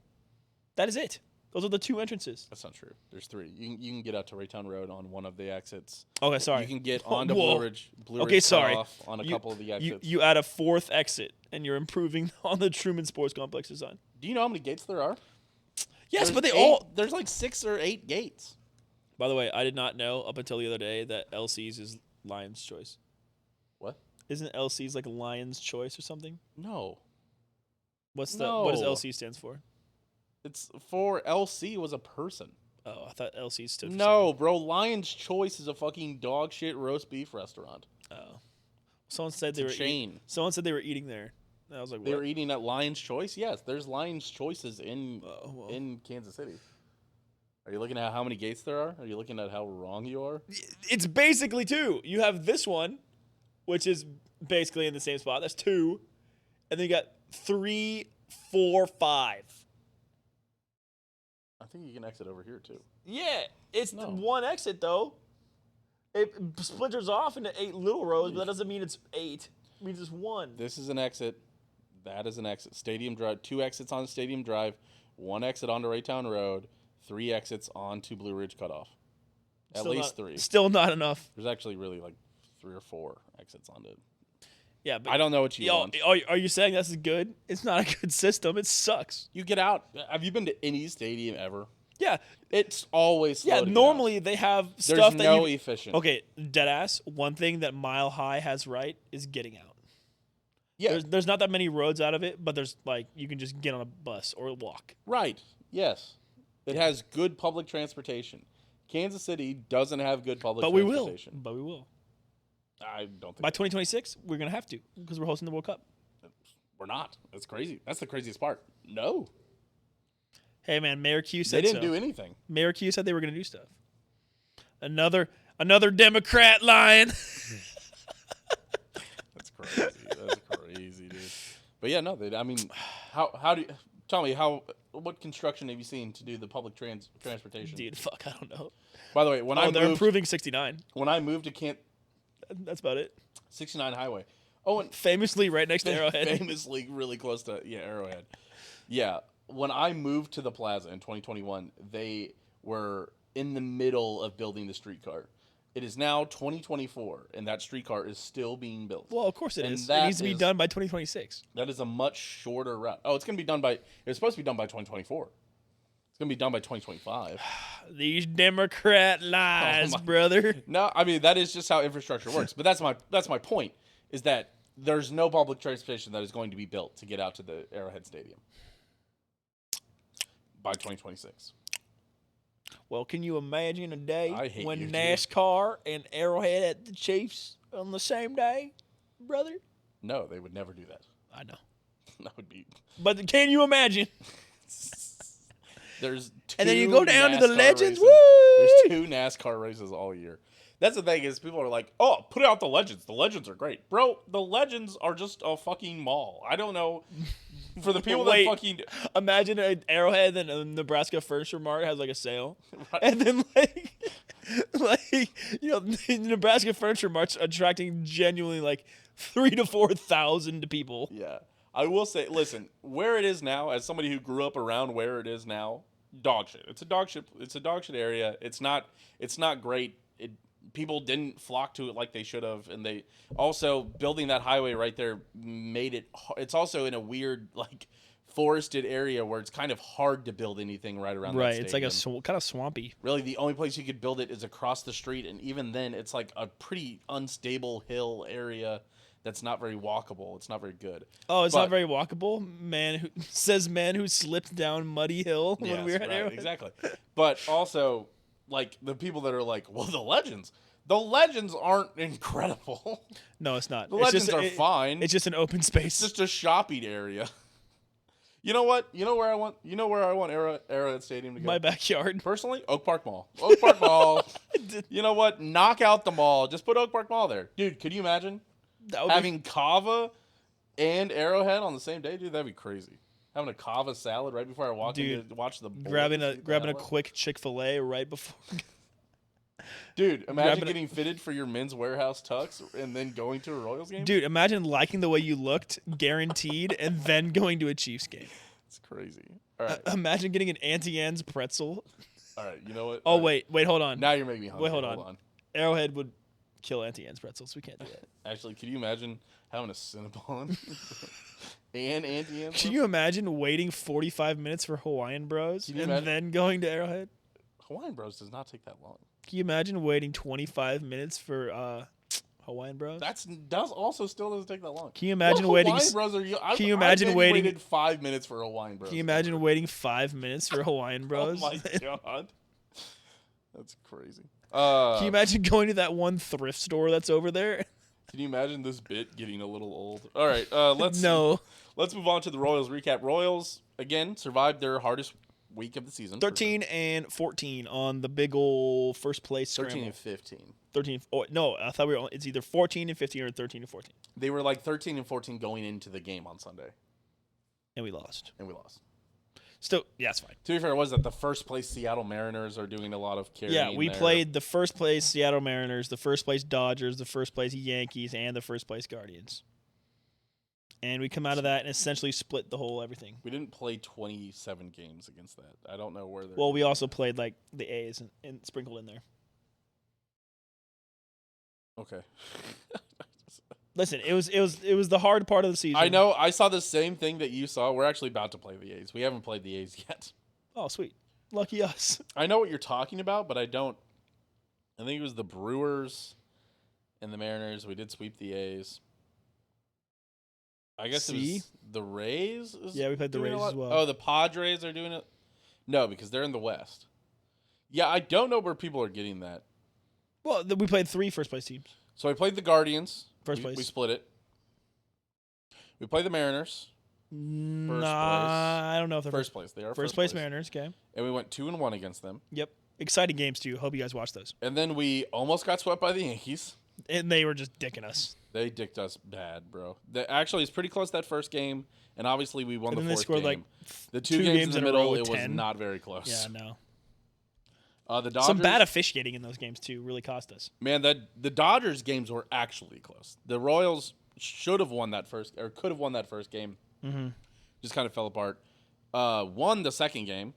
That is it. Those are the 2 entrances.
That's not true. There's 3. You can get out to Raytown Road on one of the exits.
Okay, sorry.
You can get onto
Whoa.
Blue Ridge.
Okay, sorry.
Off on a couple of the exits.
You add a 4th exit, and you're improving on the Truman Sports Complex design.
Do you know how many gates there are?
Yes, but
There's like 6 or 8 gates.
By the way, I did not know up until the other day that LC's is Lion's Choice.
What?
Isn't LC's like Lion's Choice or something?
No.
What does
No.
LC stands for?
It's for LC was a person.
Oh, I thought LC stood for
No, bro. Lion's Choice is a fucking dog shit roast beef restaurant.
something. Oh. Someone said
It's
they
a
were
chain.
Someone said they were eating there. And I was like,
They
what?
were eating at Lion's Choice? Yes, there's Lion's Choices in
well.
in Kansas City. Are you looking at how many gates there are? Are you looking at how wrong you are?
It's basically 2. You have this one, which is basically in the same spot. That's 2. And then you got 3, 4, 5.
I think you can exit over here too.
Yeah, it's
No.
one exit though. It splinters off into 8 little rows, but that doesn't mean it's 8. It means it's 1.
This is an exit. That is an exit. Stadium Drive. 2 exits on Stadium Drive. 1 exit onto Raytown Road. 3 exits onto Blue Ridge Cutoff. At
Still
least
not-
3.
Still not enough.
There's actually really like 3 or 4 exits onto it.
Yeah, but
I don't know what you want.
Are you saying this is good? It's not a good system. It sucks.
You get out. Have you been to any stadium ever?
Yeah,
It's always slow
yeah.
to get
Normally they have
out.
stuff
There's
that
no
you.
efficient.
Okay, deadass. One thing that Mile High has right is getting out.
Yeah.
There's not that many roads out of it, but there's like you can just get on a bus or walk.
Right. Yes. It has good public transportation. Kansas City doesn't have good public
But we will.
transportation.
But we will.
I don't think
By 2026, we're going to have to because we're hosting the World Cup.
we're not. That's crazy. That's the craziest part. No.
Hey, man, Mayor Q said
They didn't
so.
do anything.
Mayor Q said they were going to do stuff. Another Democrat lying.
That's crazy. That's crazy, dude. But yeah, no. I mean, how do you tell me what construction have you seen to do the public transportation?
Dude, fuck, I don't know.
By the way, when
they're improving 69.
When I moved to
That's about it.
69 Highway. Oh, and
Famously right next to Arrowhead.
famously really close to Arrowhead. Yeah, when I moved to the plaza in 2021, they were in the middle of building the streetcar. It is now 2024, and that streetcar is still being built.
Well, of course it
And
is. It
that
needs to be
is-
done by 2026.
That is a much shorter route. Oh, it's going to be done by. It was supposed to be done by 2024. It's going to be done by 2025.
These Democrat lies,
my-
brother.
No, I mean that is just how infrastructure works. But that's my point. Is that there's no public transportation that is going to be built to get out to the Arrowhead Stadium by 2026.
Well, can you imagine a day
I hate
when
you, dude.
NASCAR and Arrowhead at the Chiefs on the same day, brother?
No, they would never do that.
I know.
That would be.
But can you imagine?
There's two
And then you go down to the
NASCAR
Legends.
races.
Woo!
There's 2 NASCAR races all year. That's the thing is people are like, oh, put out the Legends. The Legends are great, bro. The Legends are just a fucking mall. I don't know. For the people
Wait.
that fucking
Imagine an Arrowhead and a Nebraska Furniture Mart has like a sale.
Right.
And then the Nebraska Furniture Mart's attracting genuinely like 3,000 to 4,000 people.
Yeah. I will say, listen, where it is now, as somebody who grew up around where it is now, dog shit. It's a dog shit area. It's not great. People didn't flock to it like they should have, and they also building that highway right there made it. It's also in a weird like forested area where it's kind of hard to build anything right around.
Right,
that
it's like a
stadium.
kind of swampy.
Really, the only place you could build it is across the street, and even then, it's like a pretty unstable hill area that's not very walkable. It's not very good.
Oh, it's
But-
not very walkable. Man who slipped down Muddy Hill when
Yes,
we were at
right,
Arrowhead.
exactly. But also, like the people that are like, well, the Legends aren't incredible.
No, it's not.
The
It's
Legends
just,
are fine.
It's just an open space.
It's just a shopping area. You know what? You know where I want Arrowhead Stadium to go?
my backyard.
Personally, Oak Park Mall. Oak Park Mall. You know what? Knock out the mall. Just put Oak Park Mall there. Dude, could you imagine
That would be
having Kava and Arrowhead on the same day? Dude, that'd be crazy. Having a Kava salad right before I walk in
Dude,
to watch the Bulls
grabbing
eat
a
that.
quick Chick-fil-A right before.
Dude, imagine
grabbing a-
getting fitted for your men's warehouse tux and then going to a Royals game.
Dude, imagine liking the way you looked, guaranteed, and then going to a Chiefs game.
It's crazy. All right,
Imagine getting an Auntie Anne's pretzel.
all right. You know what?
Oh,
All right.
wait, hold on.
Now you're making me hungry.
Wait, hold on. Arrowhead would kill Auntie Anne's pretzels. We can't do that.
Actually, could you imagine having a Cinnabon and Auntie Anne's?
Can you imagine waiting 45 minutes for Hawaiian Bros
Can you
and
imagine?
then going to Arrowhead?
Hawaiian Bros does not take that long.
Can you imagine waiting 25 minutes for Hawaiian Bros?
Does also still doesn't take that long.
Can you imagine
What
waiting?
Hawaiian Bros are you?
Can you imagine
I've
waiting-
Waited 5 minutes for Hawaiian Bros.
Can you imagine waiting 5 minutes for Hawaiian Bros?
Oh my god, that's crazy.
Can you imagine going to that one thrift store that's over there?
Can you imagine this bit getting a little old? All right, let's Let's move on to the Royals recap. Royals again survived their hardest week of the season.
13 and 14 on the big ol' first place scramble.
13 and 15.
13. Oh, no, I thought it's either 14 and 15 or 13 and 14.
They were like 13 and 14 going into the game on Sunday,
And we lost.
and we lost.
Still, yeah, it's fine.
To be fair, was that the first place Seattle Mariners are doing a lot of carrying?
Yeah, we
there.
played the first place Seattle Mariners, the first place Dodgers, the first place Yankees, and the first place Guardians. And we come out of that and essentially split the whole everything.
We didn't play 27 games against that. I don't know where they're.
Well, we also played like the A's and sprinkled in there.
Okay.
Listen, it was the hard part of the season.
I know. I saw the same thing that you saw. We're actually about to play the A's. We haven't played the A's yet.
Oh, sweet. Lucky us.
I know what you're talking about, but I don't. I think it was the Brewers and the Mariners. We did sweep the A's. I guess it
See?
was the Rays.
Yeah, we played the
doing a
Rays
lot?
as well.
Oh, the Padres are doing it. No, because they're in the West. Yeah, I don't know where people are getting that.
Well, we played 3 first-place teams.
So we played the Guardians.
First place.
We split it. We played the Mariners.
I don't know if they're
first place. They are
first place Mariners. Okay.
And we went 2-1 against them.
Yep. Exciting games too. Hope you guys watch those.
And then we almost got swept by the Yankees.
And they were just dicking us.
They dicked us bad, bro. Actually, it's pretty close that first game, and obviously we won the fourth
they scored
game.
Like
the two games in the middle, it
10.
was not very close.
Yeah, no.
The Dodgers,
some bad officiating in those games too really cost us.
Man, the Dodgers games were actually close. The Royals should have won that first, or could have won that first game.
Mm-hmm.
Just kind of fell apart. Won the second game.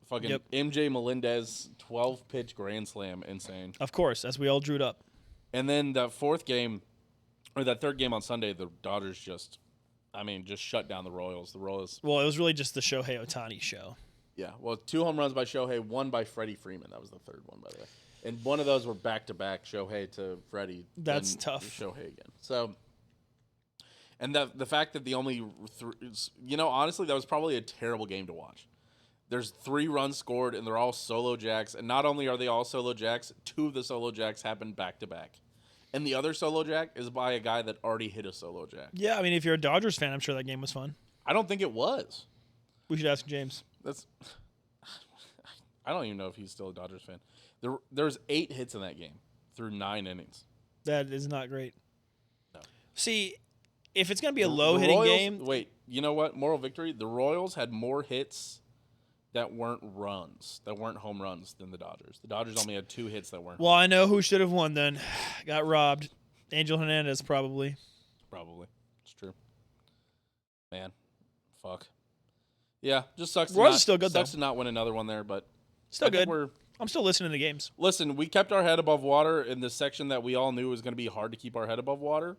Fucking MJ Melendez 12-pitch grand slam, insane.
Of course, as we all drew it up.
And then that fourth game, or that third game on Sunday, the Dodgers just shut down the Royals. The Royals.
Well, it was really just the Shohei Ohtani show.
Yeah, well, 2 home runs by Shohei, 1 by Freddie Freeman. That was the third one, by the way. And one of those were back-to-back, Shohei to Freddie.
That's tough.
Shohei again. So, and the fact that the only, honestly, that was probably a terrible game to watch. There's 3 runs scored, and they're all solo jacks. And not only are they all solo jacks, 2 of the solo jacks happened back-to-back. And the other solo jack is by a guy that already hit a solo jack.
Yeah, I mean, if you're a Dodgers fan, I'm sure that game was fun.
I don't think it was.
We should ask James.
I don't even know if he's still a Dodgers fan. There's 8 hits in that game through 9 innings.
That is not great.
No.
See, if it's going to be a low-hitting game...
Wait, you know what? Moral victory. The Royals had more hits that weren't runs, that weren't home runs than the Dodgers. The Dodgers only had 2 hits that weren't.
Well, I know who should have won then. Got robbed. Angel Hernandez, probably.
Probably. It's true. Man. Fuck. Yeah, just sucks.
Royals still good,
sucks
though.
to not win another one there, but
still good. I'm still listening to games.
Listen, we kept our head above water in the section that we all knew was going to be hard to keep our head above water.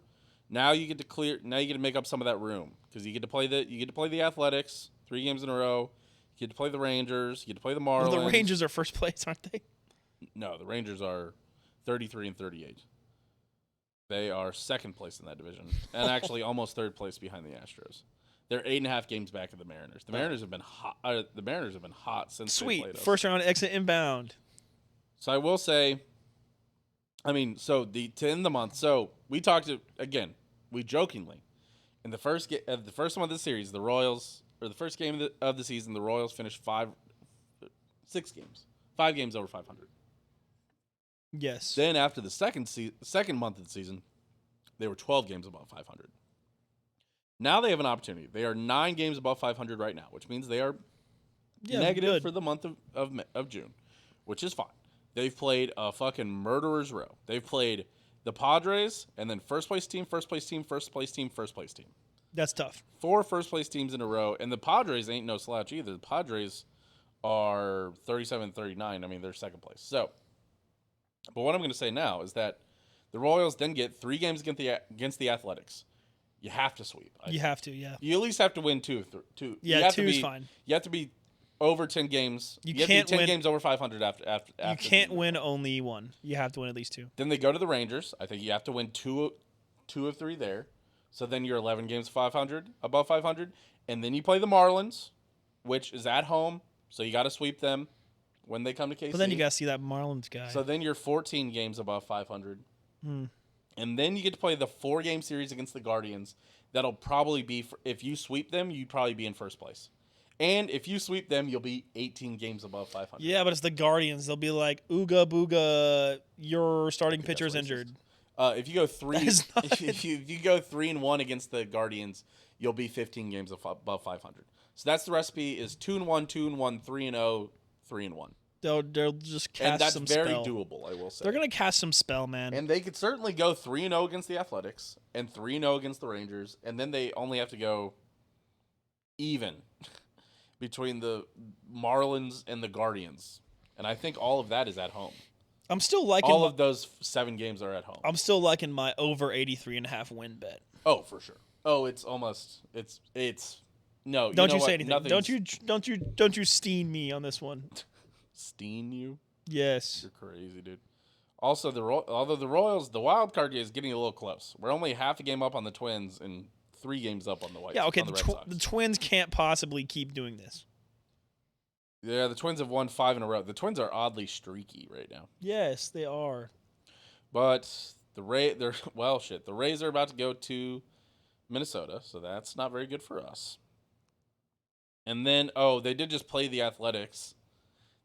Now you get to clear. Now you get to make up some of that room because you get to play the Athletics 3 games in a row. You get to play the Rangers. You get to play the Marlins.
Well, the Rangers are first place, aren't they?
No, the Rangers are 33 and 38. They are second place in that division, and actually almost third place behind the Astros. They're 8.5 games back of the Mariners. The Mariners have been hot. The Mariners have been hot since they played us.
First round exit inbound.
So I will say, to end the month. So we talked again. We jokingly, in the first month of the series, the Royals, or the first game of the season, the Royals finished 5 games over 500.
Yes.
Then after the second month of the season, they were 12 games above 500. Now they have an opportunity. They are 9 games above 500 right now, which means they are negative for the month of June, which is fine. They've played a fucking murderer's row. They've played the Padres and then first place team, first place team, first place team, first place team.
That's tough.
4 first place teams in a row, and the Padres ain't no slouch either. The Padres are 37-39. They're second place. So, but what I'm going to say now is that the Royals then get 3 games against the Athletics. You have to sweep.
You have to, yeah.
You at least have to win 2.
Yeah, 2 is fine.
You have to be over 10 games. You can't have to be 10 games over 500 after.
You can't win only 1. You have to win at least 2.
Then they go to the Rangers. I think you have to win 2 of 3 there. So then you're 11 games above 500. And then you play the Marlins, which is at home. So you got to sweep them when they come to KC.
But then you got to see that Marlins guy.
So then you're 14 games above 500. And then you get to play the 4-game series against the Guardians. That'll probably be, if you sweep them, you'd probably be in first place. And if you sweep them, you'll be 18 games above 500.
Yeah, but it's the Guardians. They'll be like, ooga booga, your starting pitcher's injured.
If you go 3, if you go 3-1 against the Guardians, you'll be 15 games above 500. So that's the recipe: is 2-1, 2-1, 3-0, 3-1.
They'll just cast some spell.
And that's very doable, I will say.
They're going to cast some spell, man.
And they could certainly go 3-0 against the Athletics and 3-0 against the Rangers, and then they only have to go even between the Marlins and the Guardians. And I think all of that is at home.
I'm still liking
all of those 7 games are at home.
I'm still liking my over 83.5 win bet.
Oh, for sure. Oh, it's almost no.
Don't you say anything. Don't you steen me on this one.
Steen you?
Yes.
You're crazy, dude. Also, although the Royals, the wild card is getting a little close. We're only half a game up on the Twins and 3 games up on the White.
Yeah, okay.
On the Red Sox.
The Twins can't possibly keep doing this.
Yeah, the Twins have won 5 in a row. The Twins are oddly streaky right now.
Yes, they are.
But the the Rays are about to go to Minnesota, so that's not very good for us. And then, they did just play the Athletics.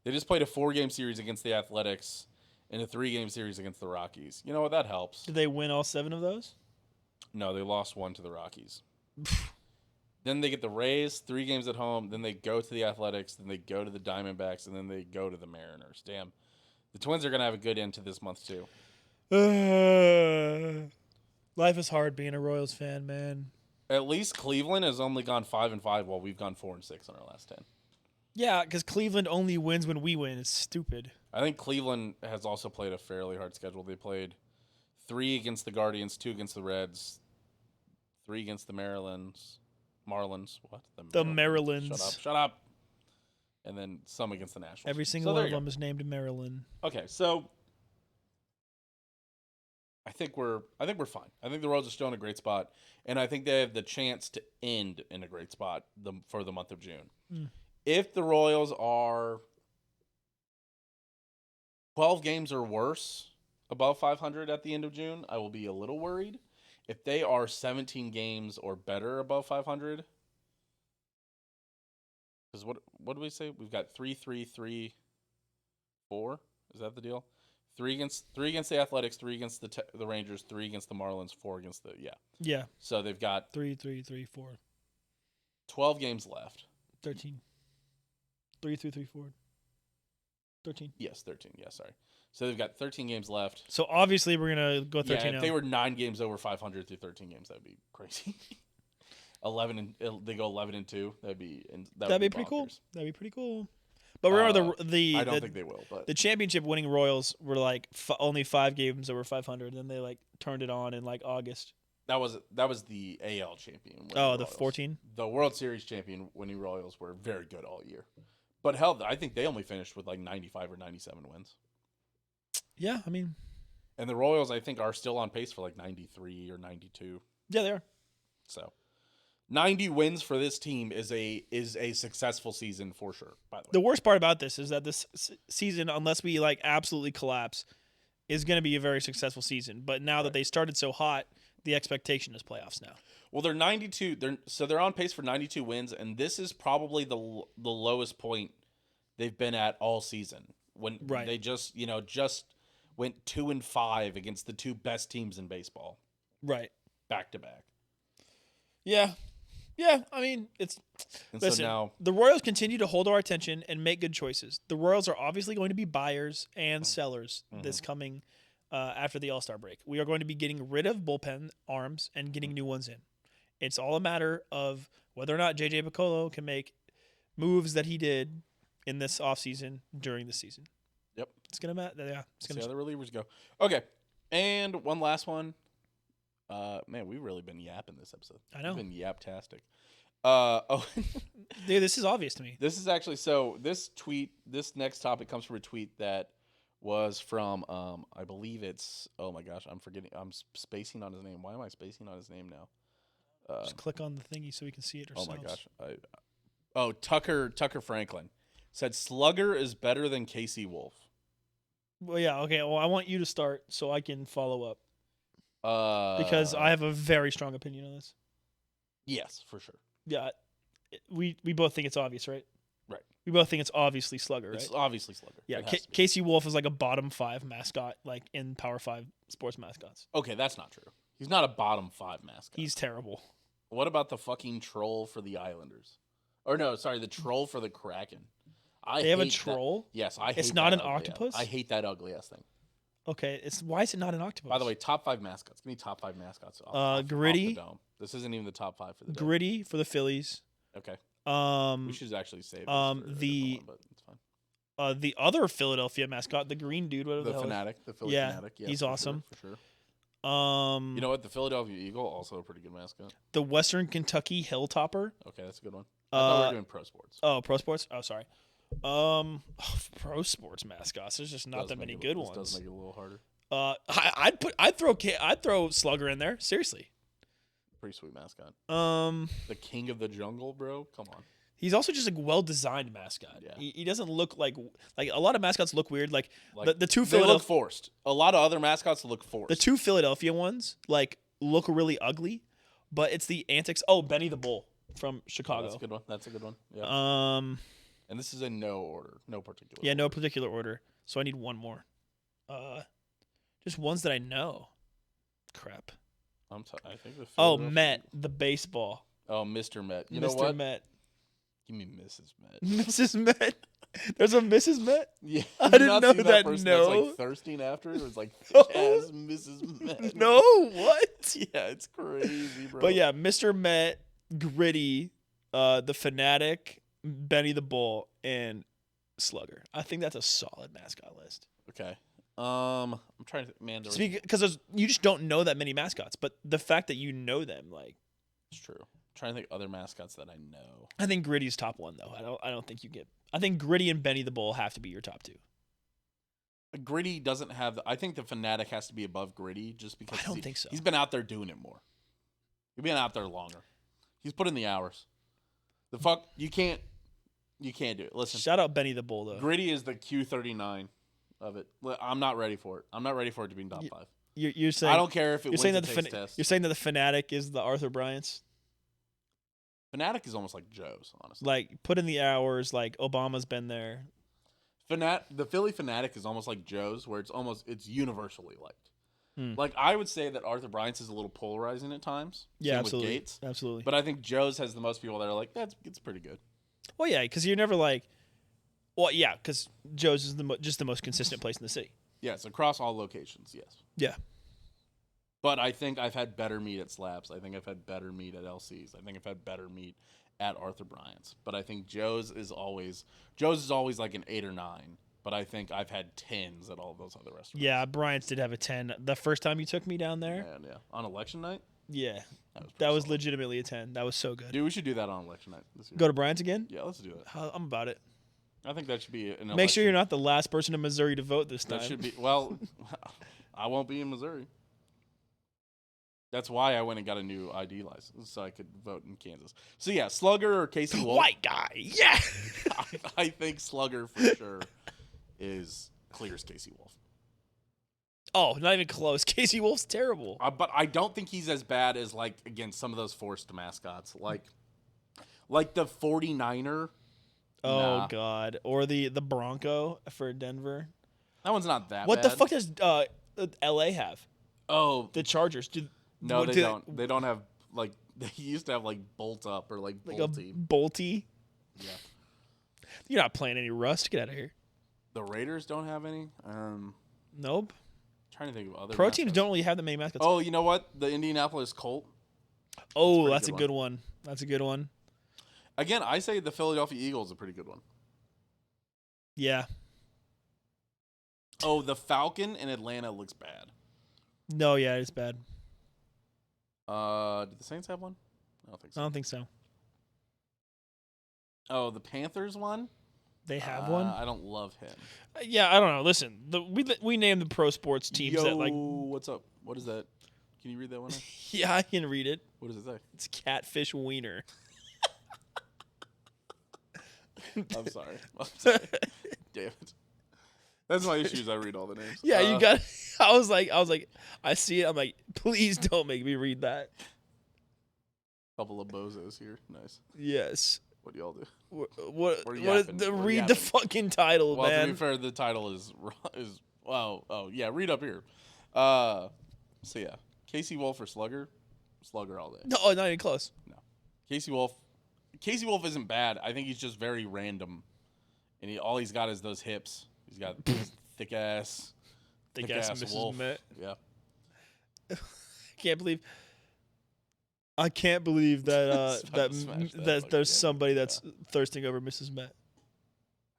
They just played a 4-game series against the Athletics and a 3-game series against the Rockies. You know what? That helps.
Did they win all 7 of those?
No, they lost 1 to the Rockies. Then they get the Rays, 3 games at home. Then they go to the Athletics. Then they go to the Diamondbacks. And then they go to the Mariners. Damn. The Twins are going to have a good end to this month, too.
Life is hard being a Royals fan, man.
At least Cleveland has only gone 5-5 while we've gone 4-6 on our last 10.
Yeah, because Cleveland only wins when we win. It's stupid.
I think Cleveland has also played a fairly hard schedule. They played 3 against the Guardians, 2 against the Reds, 3 against the Marlins. What?
The Marylands.
Shut up. And then some against the Nationals.
Every single one of them is named Maryland.
Okay, so I think we're fine. I think the Royals are still in a great spot, and I think they have the chance to end in a great spot for the month of June. If the Royals are 12 games or worse above 500 at the end of June, I will be a little worried. If they are 17 games or better above 500, because what do we say? We've got 3-3-3-4. Is that the deal? 3 against the Athletics, 3 against the Rangers, 3 against the Marlins, 4 against the
Yeah.
So they've got
3-3-3-4.
12 games left.
13. 3-3-3-4. 13.
Yes, 13. Yeah, sorry. So they've got 13 games left.
So obviously we're gonna go 13.
Yeah, if they were 9 games over 500 through 13 games, that'd be crazy. 11 and they go 11-2. That'd be
pretty cool. That'd be pretty cool. But remember
I don't think they will. But
the championship winning Royals were like only 5 games over 500, and they like turned it on in like August.
that was the AL champion.
Oh, the 14.
The World Series champion winning Royals were very good all year. But hell, I think they only finished with like 95 or 97 wins.
Yeah, I mean,
and the Royals, I think, are still on pace for like 93 or 92.
Yeah, they are.
So 90 wins for this team is a successful season for sure, by the way.
The worst part about this is that this season, unless we like absolutely collapse, is going to be a very successful season. But now that they started so hot, the expectation is playoffs now.
Well, they're 92. They're on pace for 92 wins, and this is probably the lowest point they've been at all season. When they just went 2-5 against the 2 best teams in baseball.
Right.
Back to back.
Yeah. Yeah, I mean, listen,
so now,
the Royals continue to hold our attention and make good choices. The Royals are obviously going to be buyers and sellers this coming after the All-Star break. We are going to be getting rid of bullpen arms and getting new ones in. It's all a matter of whether or not J.J. Piccolo can make moves that he did in this offseason during the season.
Yep.
It's going to matter. Yeah.
See how the relievers go. Okay. And one last one. Man, we've really been yapping this episode.
I know.
We've been yap-tastic.
Dude, this is obvious to me.
This is actually this next topic comes from a tweet that was from I believe it's oh my gosh, I'm spacing on his name. Why am I spacing on his name now?
Just click on the thingy so we can see it ourselves.
Oh my gosh. Tucker Franklin said Slugger is better than Casey Wolf.
Well, yeah, okay. Well, I want you to start so I can follow up. Because I have a very strong opinion on this.
Yes, for sure.
Yeah, we both think it's obvious, right?
Right.
We both think it's obviously Slugger, right?
It's obviously Slugger.
Yeah, Casey Wolf is like a bottom 5 mascot, like in Power 5 sports mascots.
Okay, that's not true. He's not a bottom 5 mascot.
He's terrible.
What about the fucking troll for the Islanders? Or no, sorry, the troll for the Kraken.
They have a troll?
Yes, I hate
It's not an
ugly
octopus?
I hate that ugly ass thing.
Okay, why is it not an octopus?
By the way, top 5 mascots. Give me top 5 mascots.
Gritty.
Off the dome. This isn't even the top 5 for the dome.
Gritty for the Phillies.
Okay.
We
should actually save this for but it's fine.
The other Philadelphia mascot, the green dude, whatever the hell.
Fanatic, the Philly Fanatic. Yes,
he's awesome.
For sure.
You
know what? The Philadelphia Eagle, also a pretty good mascot.
The Western Kentucky Hilltopper.
Okay, that's a good one. I thought we were doing pro sports.
Oh, pro sports? Oh, sorry. Pro sports mascots. There's just not that many good ones.
Does make it a little harder.
I'd throw Slugger in there. Seriously.
Pretty sweet mascot. The king of the jungle, bro. Come on.
He's also just a well-designed mascot.
Yeah.
He doesn't look like a lot of mascots look weird. Like the two
They look
Philadelphia
forced. A lot of other mascots look forced.
the two Philadelphia ones like look really ugly, but it's the antics. Oh, Benny the Bull from Chicago.
That's a good one. That's a good one. Yeah. And this is in no order, no particular.
Yeah,
order.
no particular order. So I need one more. Just ones that I know. Crap.
I think the
Oh,
Philadelphia-
Met the baseball.
Oh, Mr. Met. You know
Mr.
what?
Met.
Give me Mrs. Met.
Mrs. Met. There's a Mrs. Met.
Yeah,
I
you
didn't
not
know
seen
that,
person
no.
That's like thirsting after it was like
No.
yes, Mrs. Met.
No, what?
Yeah, it's crazy, bro.
But yeah, Mr. Met, Gritty, the Fanatic, Benny the Bull, and Slugger. I think that's a solid mascot list.
Okay. I'm trying to man.
Because you just don't know that many mascots, but the fact that you know them, like,
It's true. I'm trying to think other mascots that I know.
I think Gritty's top one though. I don't think you get. I think Gritty and Benny the Bull have to be your top two.
Gritty doesn't have. I think the Fanatic has to be above Gritty just because
I don't think so.
He's been out there doing it more. He's been out there longer. He's put in the hours. The fuck you can't do it. Listen,
Shout out Benny the Bull though.
Gritty is the Q39 of it. I'm not ready for it. I'm not ready for it to be in top 5.
You're saying
I don't care if it
you're
wins
saying
a
that
taste test.
you're saying that the Fanatic is the Arthur Bryant's.
Fanatic is almost like Joe's, honestly.
Like put in the hours. Like Obama's been there.
The Philly Fanatic is almost like Joe's, where it's universally liked.
Hmm.
Like I would say that Arthur Bryant's is a little polarizing at times.
Yeah,
Same
absolutely.
With Gates,
Absolutely.
but I think Joe's has the most people that are like it's pretty good.
Well, yeah, because you're never like, well, yeah, because Joe's is just the most consistent place in the city.
Yes, across all locations. Yes.
Yeah.
But I think I've had better meat at Slaps. I think I've had better meat at LC's. I think I've had better meat at Arthur Bryant's. But I think Joe's is always like an 8 or 9. But I think I've had 10s at all those other restaurants.
Yeah, Bryant's did have a 10. The first time you took me down there.
And yeah, on election night.
Yeah.
That was,
That was
solid.
legitimately a 10. That was so good.
Dude, we should do that on election night this year.
Go to Bryant's again?
Yeah, let's do that.
I'm about it.
I think that should be an.
Make sure you're not the last person in Missouri to vote this time.
That should be. Well, I won't be in Missouri. That's why I went and got a new ID license so I could vote in Kansas. So yeah, Slugger or Casey Wolf.
White guy. Yeah.
I think Slugger for sure clears Casey Wolf.
Oh, not even close. Casey Wolf's terrible.
But I don't think he's as bad as like again some of those forced mascots like the 49er.
Oh
Nah.
God. Or the Bronco for Denver.
That one's not that
What
bad.
the fuck does LA have?
Oh,
The Chargers.
no, they
do
don't. They don't have like they used to have like Bolt Up or like
Like
Bolty.
a Bolty.
Yeah.
You're not playing any Rust. Get out of here.
The Raiders don't have any.
Nope.
Trying to think of other
Pro teams
mascots.
don't really have that many mascots.
Oh, you know what? The Indianapolis Colt.
Oh,
pretty
that's a
good
good one. That's a good one.
Again, I say the Philadelphia Eagles is a pretty good one.
Yeah.
Oh, the Falcon in Atlanta looks bad.
No, yeah, it's bad.
Did the Saints have one? I don't think
I
so.
don't think so.
Oh, the Panthers one?
They have one.
I don't love him.
Yeah, I don't know. Listen, we named the pro sports teams
Yo,
that like.
what's up? What is that? Can you read that one?
Yeah, I can read it.
What does it say?
It's Catfish Wiener.
I'm sorry. Damn it. That's my issues. I read all the names.
Yeah, you got. I was like, I see it. I'm like, please don't make me read that.
Couple of bozos here. Nice.
Is
What do y'all do?
what
We're
what
yapping.
the
We're
read the
yapping.
fucking title,
Well, to
man.
be fair, the title is well. Oh yeah, read up here. So yeah, Casey Wolf or Slugger? Slugger all day.
No, not even close.
Casey Wolf isn't bad. I think he's just very random, and all he's got is those hips. He's got thick ass
Mrs.
wolf.
Met.
Yeah.
I can't believe that
Fucking smash that
that
fucking
there's
game.
somebody that's thirsting over Mrs. Met.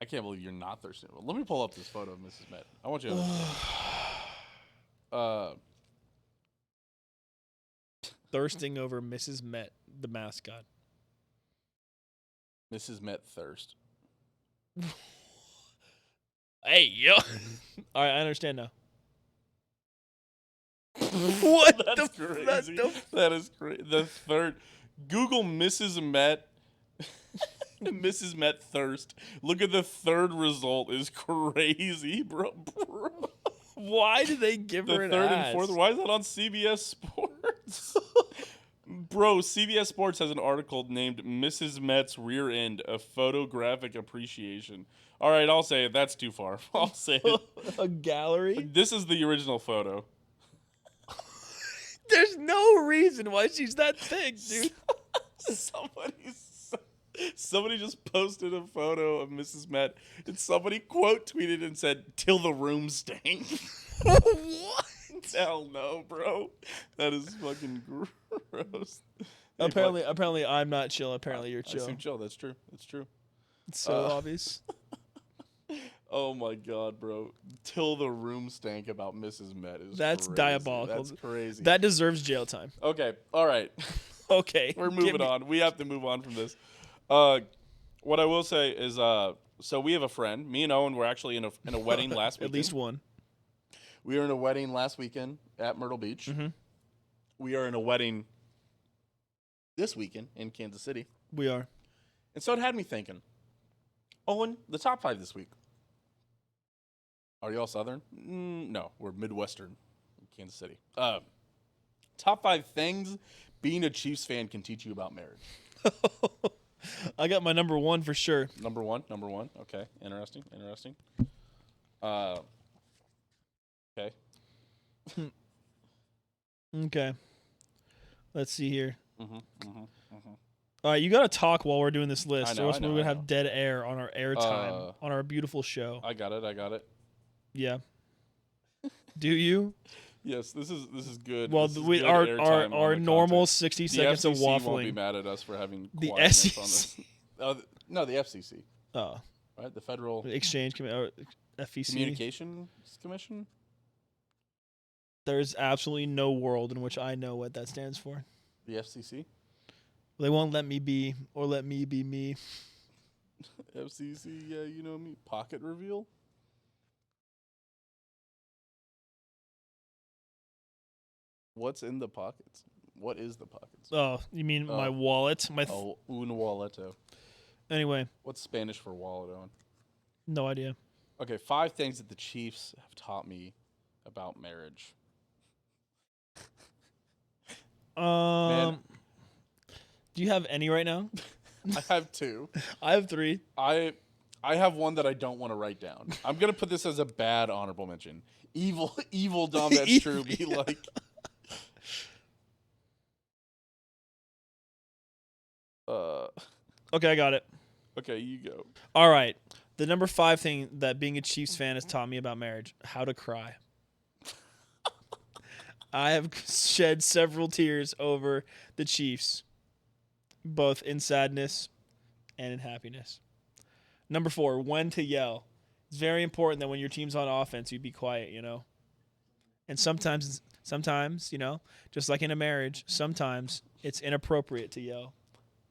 I can't believe you're not thirsty. Let me pull up this photo of Mrs. Met. I want you to.
Thirsting over Mrs. Met, the mascot.
Mrs. Met thirst.
Hey, yo. All right, I understand now. What
That's
the
crazy. That is crazy. The third. Google Mrs. Met. Mrs. Met thirst. Look at the third result is crazy, bro.
Why did they give
The
her an
third
ass?
and fourth. Why is that on CBS Sports? Bro, CBS Sports has an article named Mrs. Met's Rear End, a photographic appreciation. All right, I'll say it. That's too far. I'll say it.
A gallery?
This is the original photo.
There's no reason why she's that thick, dude.
Somebody just posted a photo of Mrs. Met, and somebody quote tweeted and said, "Till the room stank."
What?
Hell no, bro. That is fucking gross.
Apparently, I'm not chill. Apparently, you're
I
chill.
seem chill. That's true. That's true.
It's so obvious.
Oh my god, bro. Till the room stank about Mrs. Met is
That's
crazy.
diabolical.
That's crazy.
That deserves jail time.
Okay, all right.
Okay.
We're moving on. We have to move on from this. What I will say is, so we have a friend. Me and Owen were actually in a wedding last weekend.
At least one.
We were in a wedding last weekend at Myrtle Beach.
Mm-hmm.
We are in a wedding this weekend in Kansas City.
We are.
And so it had me thinking, Owen, the top 5 this week. Are y'all Southern? No, we're Midwestern in Kansas City. Top 5 things being a Chiefs fan can teach you about marriage.
I got my number 1 for sure.
Number one. Okay, interesting. Okay.
Okay. Let's see here. All right, you got to talk while we're doing this list, or else we're going to have dead air on our airtime on our beautiful show.
I got it.
Yeah. Do you?
Yes, this is good.
Well,
this is
we
good
our
airtime
our
on the
normal
content.
60
The
seconds of
FCC
waffling.
won't be mad at us for having
The
quietness on
SEC.
this. No, the FCC,
Oh,
right? The Federal
Exchange or FEC.
Communications Commission.
There's absolutely no world in which I know what that stands for.
The FCC.
They won't let me be, or let me be me.
FCC, yeah, you know me. Pocket reveal. What's in the pockets? What is the pockets?
Oh, you mean my wallet?
Un walleto.
Anyway,
What's Spanish for wallet, Owen?
no idea.
Okay, 5 things that the Chiefs have taught me about marriage. Man.
Do you have any right now?
I have 2.
I have 3.
I have one that I don't want to write down. I'm gonna put this as a bad honorable mention. Evil Dahm, that's true. Be like.
Okay, I got it.
Okay, you go.
All right. The number 5 thing that being a Chiefs fan has taught me about marriage: how to cry. I have shed several tears over the Chiefs, both in sadness and in happiness. Number 4, when to yell. It's very important that when your team's on offense, you be quiet, you know. And sometimes, you know, just like in a marriage, sometimes it's inappropriate to yell,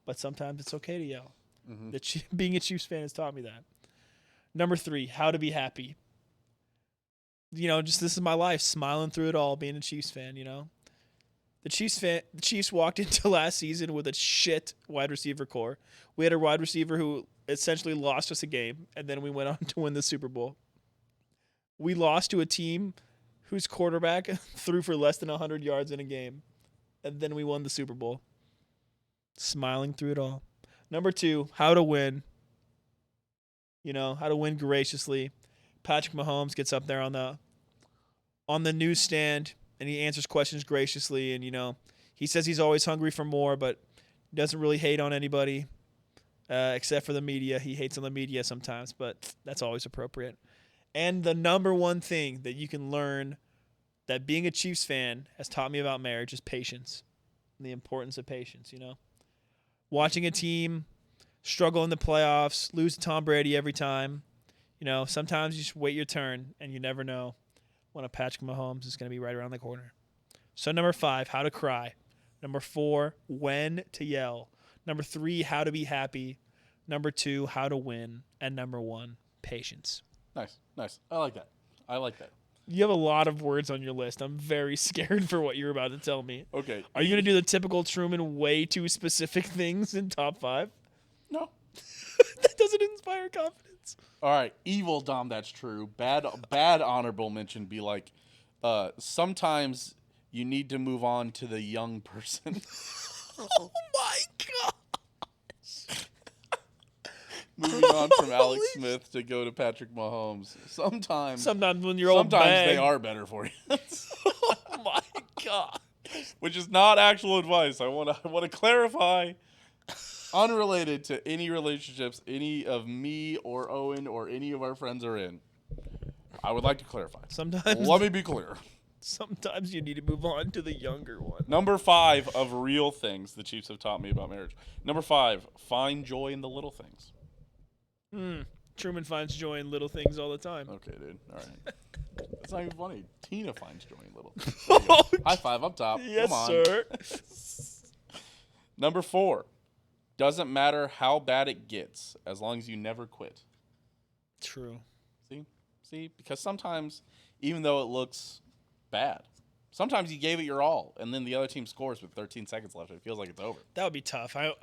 but sometimes it's okay to yell. Mm-hmm. Being a Chiefs fan has taught me that. Number 3, how to be happy. You know, just this is my life, smiling through it all, being a Chiefs fan, you know. The Chiefs walked into last season with a shit wide receiver core. We had a wide receiver who essentially lost us a game, and then we went on to win the Super Bowl. We lost to a team whose quarterback threw for less than 100 yards in a game, and then we won the Super Bowl. Smiling through it all. Number 2, how to win. You know, how to win graciously. Patrick Mahomes gets up there on the newsstand and he answers questions graciously, and you know, he says he's always hungry for more, but doesn't really hate on anybody except for the media. He hates on the media sometimes, but that's always appropriate. And the number 1 thing that you can learn that being a Chiefs fan has taught me about marriage is patience. And the importance of patience, you know. Watching a team struggle in the playoffs, lose to Tom Brady every time. You know, sometimes you just wait your turn, and you never know when a Patrick Mahomes is going to be right around the corner. So number 5, how to cry. Number 4, when to yell. Number 3, how to be happy. Number 2, how to win. And number 1, patience.
Nice. I like that.
You have a lot of words on your list. I'm very scared for what you're about to tell me.
Okay.
Are you going to do the typical Truman way too specific things in top 5?
No.
That doesn't inspire confidence.
All right, evil Dom, that's true. Bad honorable mention be like, sometimes you need to move on to the young person.
Oh my god.
Moving on from Alex
Holy
Smith to go to Patrick Mahomes. Sometimes
when you're old
sometimes they
bag.
are better for you.
Oh my god.
Which is not actual advice. I want to clarify. Unrelated to any relationships any of me or Owen or any of our friends are in. I would like to clarify.
Sometimes
Let me be clear.
Sometimes you need to move on to the younger one.
Number 5 of real things the Chiefs have taught me about marriage. Number 5, find joy in the little things.
Truman finds joy in little things all the time.
Okay, dude. All right. That's not even funny. Tina finds joy in little things. High five up top.
Yes,
Come on.
sir.
Number 4, doesn't matter how bad it gets as long as you never quit.
True.
See? Because sometimes, even though it looks bad, sometimes you gave it your all, and then the other team scores with 13 seconds left. It feels like it's over.
That would be tough. I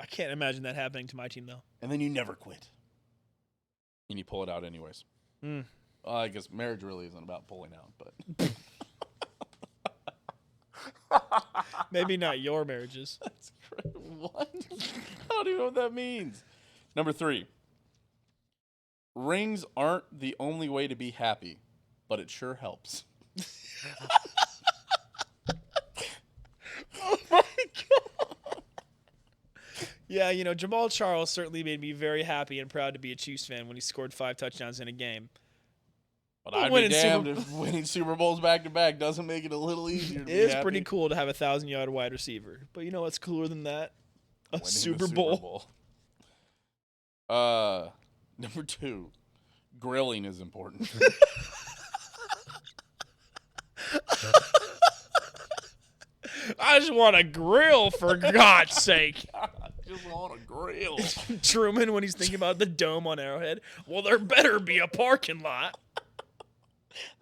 can't imagine that happening to my team, though.
And then you never quit. And you pull it out anyways. I guess marriage really isn't about pulling out, but...
Maybe not your marriages.
That's great. What? I don't even know what that means. Number 3. Rings aren't the only way to be happy, but it sure helps.
Oh my god. Yeah, Jamal Charles certainly made me very happy and proud to be a Chiefs fan when he scored 5 touchdowns in a game.
But I'd be damned if winning Super Bowls back-to-back doesn't make it a little easier to be happy.
It is pretty cool to have a 1,000-yard wide receiver. But you know what's cooler than that? A Super Bowl.
Number 2, grilling is important.
I just want a grill, for God's sake.
I just want a grill.
Truman, when he's thinking about the dome on Arrowhead, well, there better be a parking lot.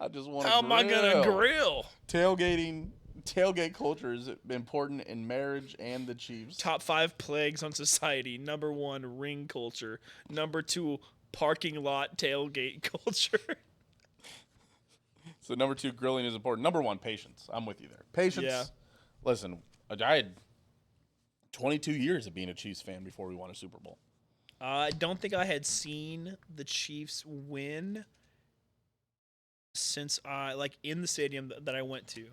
I just want
How
a grill.
am I going to grill?
Tailgate culture is important in marriage and the Chiefs.
Top 5 plagues on society. Number 1, ring culture. Number 2, parking lot tailgate culture.
So number 2, grilling is important. Number 1, patience. I'm with you there. Patience.
Yeah.
Listen, I had 22 years of being a Chiefs fan before we won a Super Bowl.
I don't think I had seen the Chiefs win since in the stadium that I went to.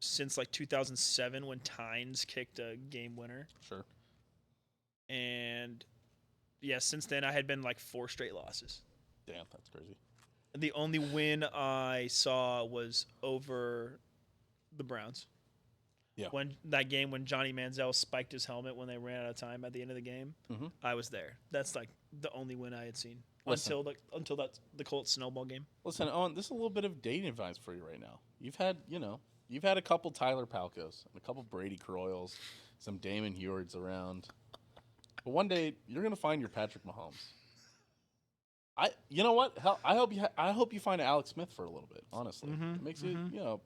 Since 2007 when Tynes kicked a game winner.
Sure.
And yeah, since then I had been 4 straight losses.
Damn, that's crazy.
The only win I saw was over the Browns.
Yeah.
When Johnny Manziel spiked his helmet when they ran out of time at the end of the game, I was there. That's the only win I had seen until the Colts snowball game.
Listen, Owen, this is a little bit of dating advice for you right now. You've had a couple Tyler Palkos, and a couple Brady Croyles, some Damon Hewards around. But one day you're gonna find your Patrick Mahomes. You know what? Hell, I hope you find Alex Smith for a little bit. Honestly, it makes it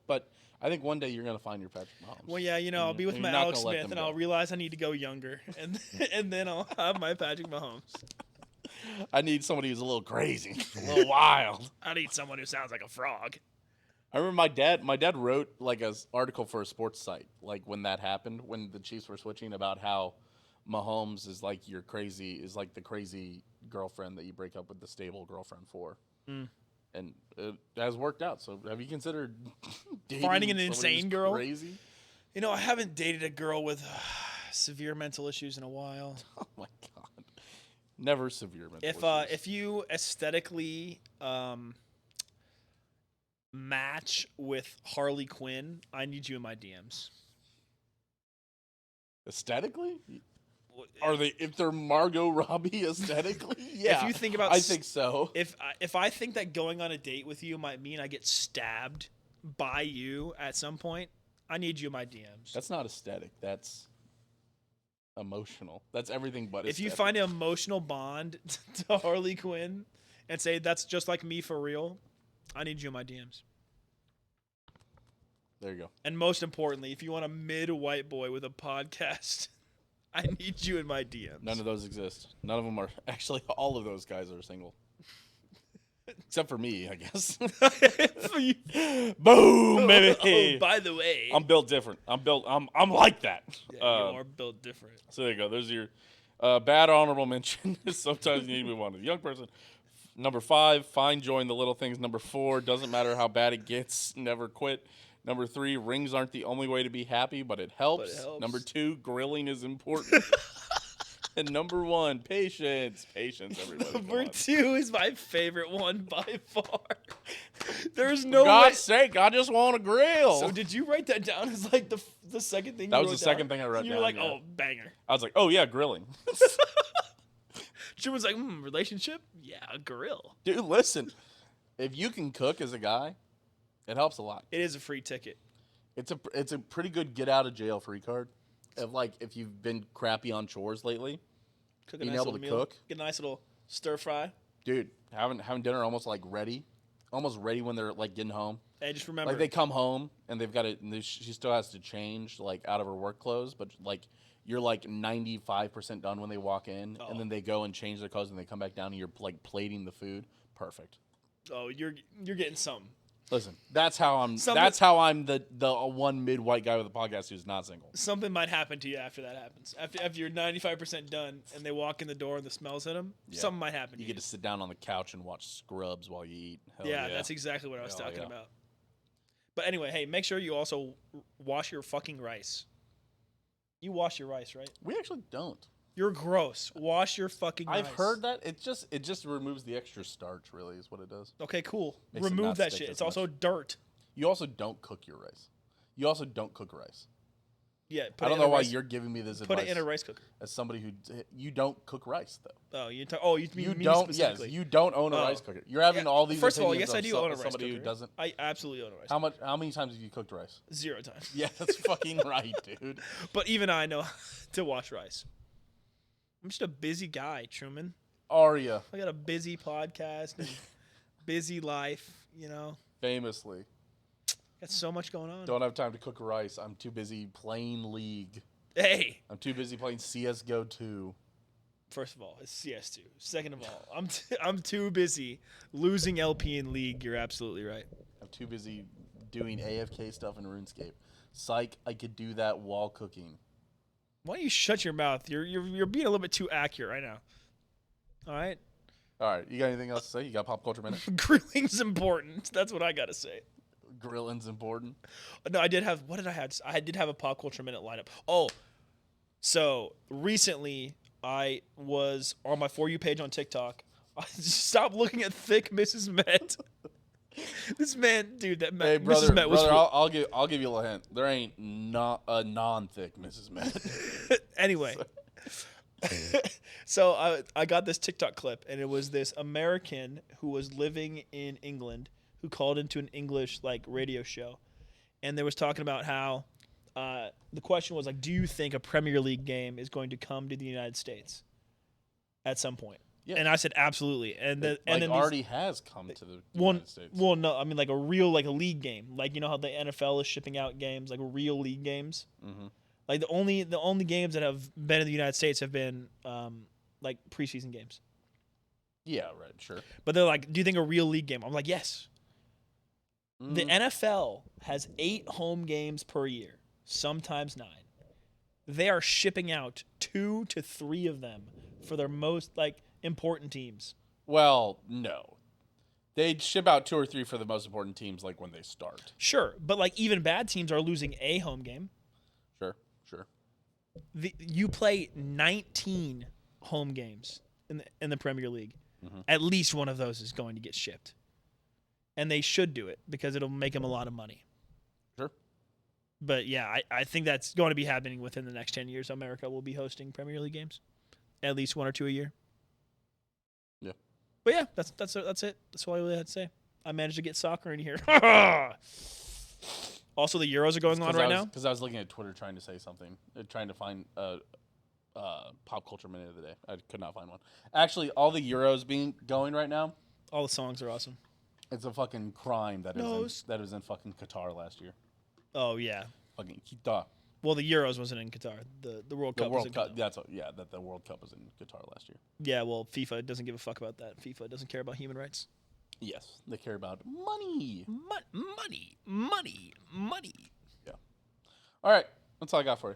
But I think one day you're gonna find your Patrick Mahomes.
Well, yeah, I'll be with my Alex Smith, and I'll realize I need to go younger, and then I'll have my Patrick Mahomes.
I need somebody who's a little crazy, a little wild.
I need someone who sounds like a frog.
I remember my dad wrote an article for a sports site when that happened, when the Chiefs were switching, about how Mahomes is the crazy girlfriend that you break up with the stable girlfriend for. And it has worked out. So have you considered
finding an insane girl?
Crazy?
I haven't dated a girl with severe mental issues in a while.
Oh my god. Never severe mental issues.
If you aesthetically match with Harley Quinn, I need you in my DMs.
Aesthetically? If they're Margot Robbie aesthetically? Yeah.
If you think about,
I think so.
If I think that going on a date with you might mean I get stabbed by you at some point, I need you in my DMs.
That's not aesthetic. That's emotional. That's everything but aesthetic.
If you find an emotional bond to Harley Quinn and say that's just like me for real, I need you in my DMs.
There you go.
And most importantly, if you want a mid-white boy with a podcast, I need you in my DMs.
None of those exist. None of them are. Actually, all of those guys are single. Except for me, I guess. Boom, baby.
Oh, by the way.
I'm built different. I'm like that.
Yeah, you are built different.
So there you go. There's your bad honorable mention. Sometimes you need to move on to the young person. Number 5, fine join the little things. Number 4, doesn't matter how bad it gets, never quit. Number 3, rings aren't the only way to be happy, but it helps. Number 2, grilling is important. And number 1, patience. Patience, everybody.
Number 2 is my favorite one by far. There's no
For God's sake, I just want a grill.
So did you write that down as like the second thing you wrote down?
That was the second thing I wrote down.
You were like, oh, banger.
I was like, oh, yeah, grilling.
She was like, relationship? Yeah, a grill.
Dude, listen. If you can cook as a guy, it helps a lot.
It is a free ticket.
It's a pretty good get out of jail free card. If you've been crappy on chores lately, being able to cook,
get a nice little stir fry.
Dude, having dinner almost ready when they're like getting home.
Hey, just remember,
like they come home and they've got it. And she still has to change out of her work clothes, but you're 95% done when they walk in, and then they go and change their clothes and they come back down and you're plating the food. Perfect.
Oh, you're getting something.
Listen, that's how I'm the one mid-white guy with a podcast who's not single.
Something might happen to you after that happens. After you're 95% done and they walk in the door and the smells hit them, something might happen to you.
You get to sit down on the couch and watch Scrubs while you eat. Hell
yeah, that's exactly what I was talking about. But anyway, hey, make sure you also wash your fucking rice. You wash your rice, right?
We actually don't.
You're gross. Wash your fucking rice.
I've heard that. It just removes the extra starch, really, is what it does.
Okay, cool.
Makes
Remove that shit. It's also dirt.
You also don't cook your rice. You also don't cook rice.
Yeah,
I don't know why you're giving me this advice.
Put it in a rice cooker.
As somebody who you don't cook rice though.
Oh, you mean me
don't.
Specifically.
Yes, you don't own a rice cooker. You're having all these.
First of all, yes, I do own a rice
somebody
cooker.
Who doesn't.
I absolutely own a rice cooker.
How many times have you cooked rice?
0 times.
Yeah, that's fucking right, dude.
But even I know to wash rice. I'm just a busy guy, Truman.
Are ya?
I got a busy podcast and busy life,
Famously.
Got so much going on.
Don't have time to cook rice. I'm too busy playing League.
Hey.
I'm too busy playing CS:GO 2.
First of all, it's CS2. Second of all, I'm too busy losing LP in League. You're absolutely right.
I'm too busy doing AFK stuff in RuneScape. Psych, I could do that while cooking.
Why don't you shut your mouth? You're being a little bit too accurate right now. All right?
All right. You got anything else to say? You got pop culture minute?
Grilling's important. That's what I got to say.
Grilling's important?
No, I did have – what did I have? I did have a pop culture minute lineup. Oh, so recently I was on my For You page on TikTok. I stopped looking at Thick Mrs. Met. This man, dude, that
hey, brother,
Mrs. Met was.
I'll give you a little hint. There ain't not a non-thick Mrs. Met.
Anyway, so I got this TikTok clip, and it was this American who was living in England who called into an English radio show, and they was talking about how the question was do you think a Premier League game is going to come to the United States at some point? Yeah. And I said absolutely. And then
already has come to the United States.
Well, no, I mean a real a league game. You know how the NFL is shipping out games real league games.
Mm-hmm.
The only games that have been in the United States have been preseason games.
Yeah, right, sure.
But they're do you think a real league game? I'm like, yes. Mm. The NFL has 8 home games per year, sometimes 9. They are shipping out 2 to 3 of them for their most important teams.
Well, no. They'd ship out 2 or 3 for the most important teams when they start.
Sure, but even bad teams are losing a home game.
Sure.
You play 19 home games in the Premier League.
Mm-hmm.
At least one of those is going to get shipped. And they should do it because it'll make them a lot of money.
Sure.
But yeah, I think that's going to be happening within the next 10 years. America will be hosting Premier League games. At least 1 or 2 a year.
Yeah.
But yeah, that's it. That's all I really had to say. I managed to get soccer in here. Also, the Euros are going on right now.
Because I was looking at Twitter trying to say something, trying to find pop culture minute of the day. I could not find one. Actually, all the Euros going right now.
All the songs are awesome.
It's a fucking crime that is in fucking Qatar last year.
Oh yeah.
Fucking Kita.
Well, the Euros wasn't in Qatar. The World Cup was in Qatar.
That the World Cup was in Qatar last year.
Yeah, well, FIFA doesn't give a fuck about that. FIFA doesn't care about human rights.
Yes, they care about money.
Money.
Yeah. All right, that's all I got for you.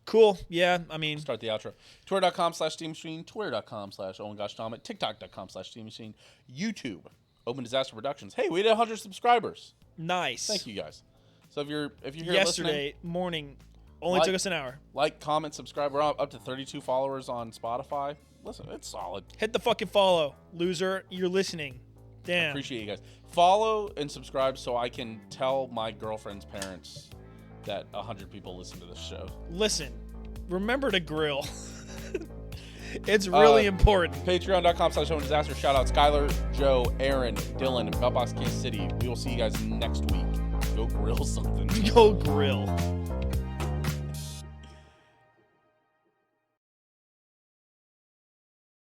Cool. Yeah, I mean,
Start the outro. Twitter.com/Steam Machine, Twitter.com/OwenGoshDammit, TikTok.com/Steam Machine, YouTube, Open Disaster Productions. Hey, we did 100 subscribers.
nice.
Thank you guys. So if you're here
Yesterday morning, only took us an hour.
like, comment, subscribe. We're up to 32 followers on Spotify. Listen, it's solid.
Hit the fucking follow, loser. You're listening. Damn.
Appreciate you guys. Follow and subscribe so I can tell my girlfriend's parents that 100 people listen to this show.
Listen, remember to grill. It's really important.
Patreon.com/OwenDisaster. Shout out Skylar, Joe, Aaron, Dylan, and Bellbox Kansas City. We will see you guys next week. Go grill something.
Go grill.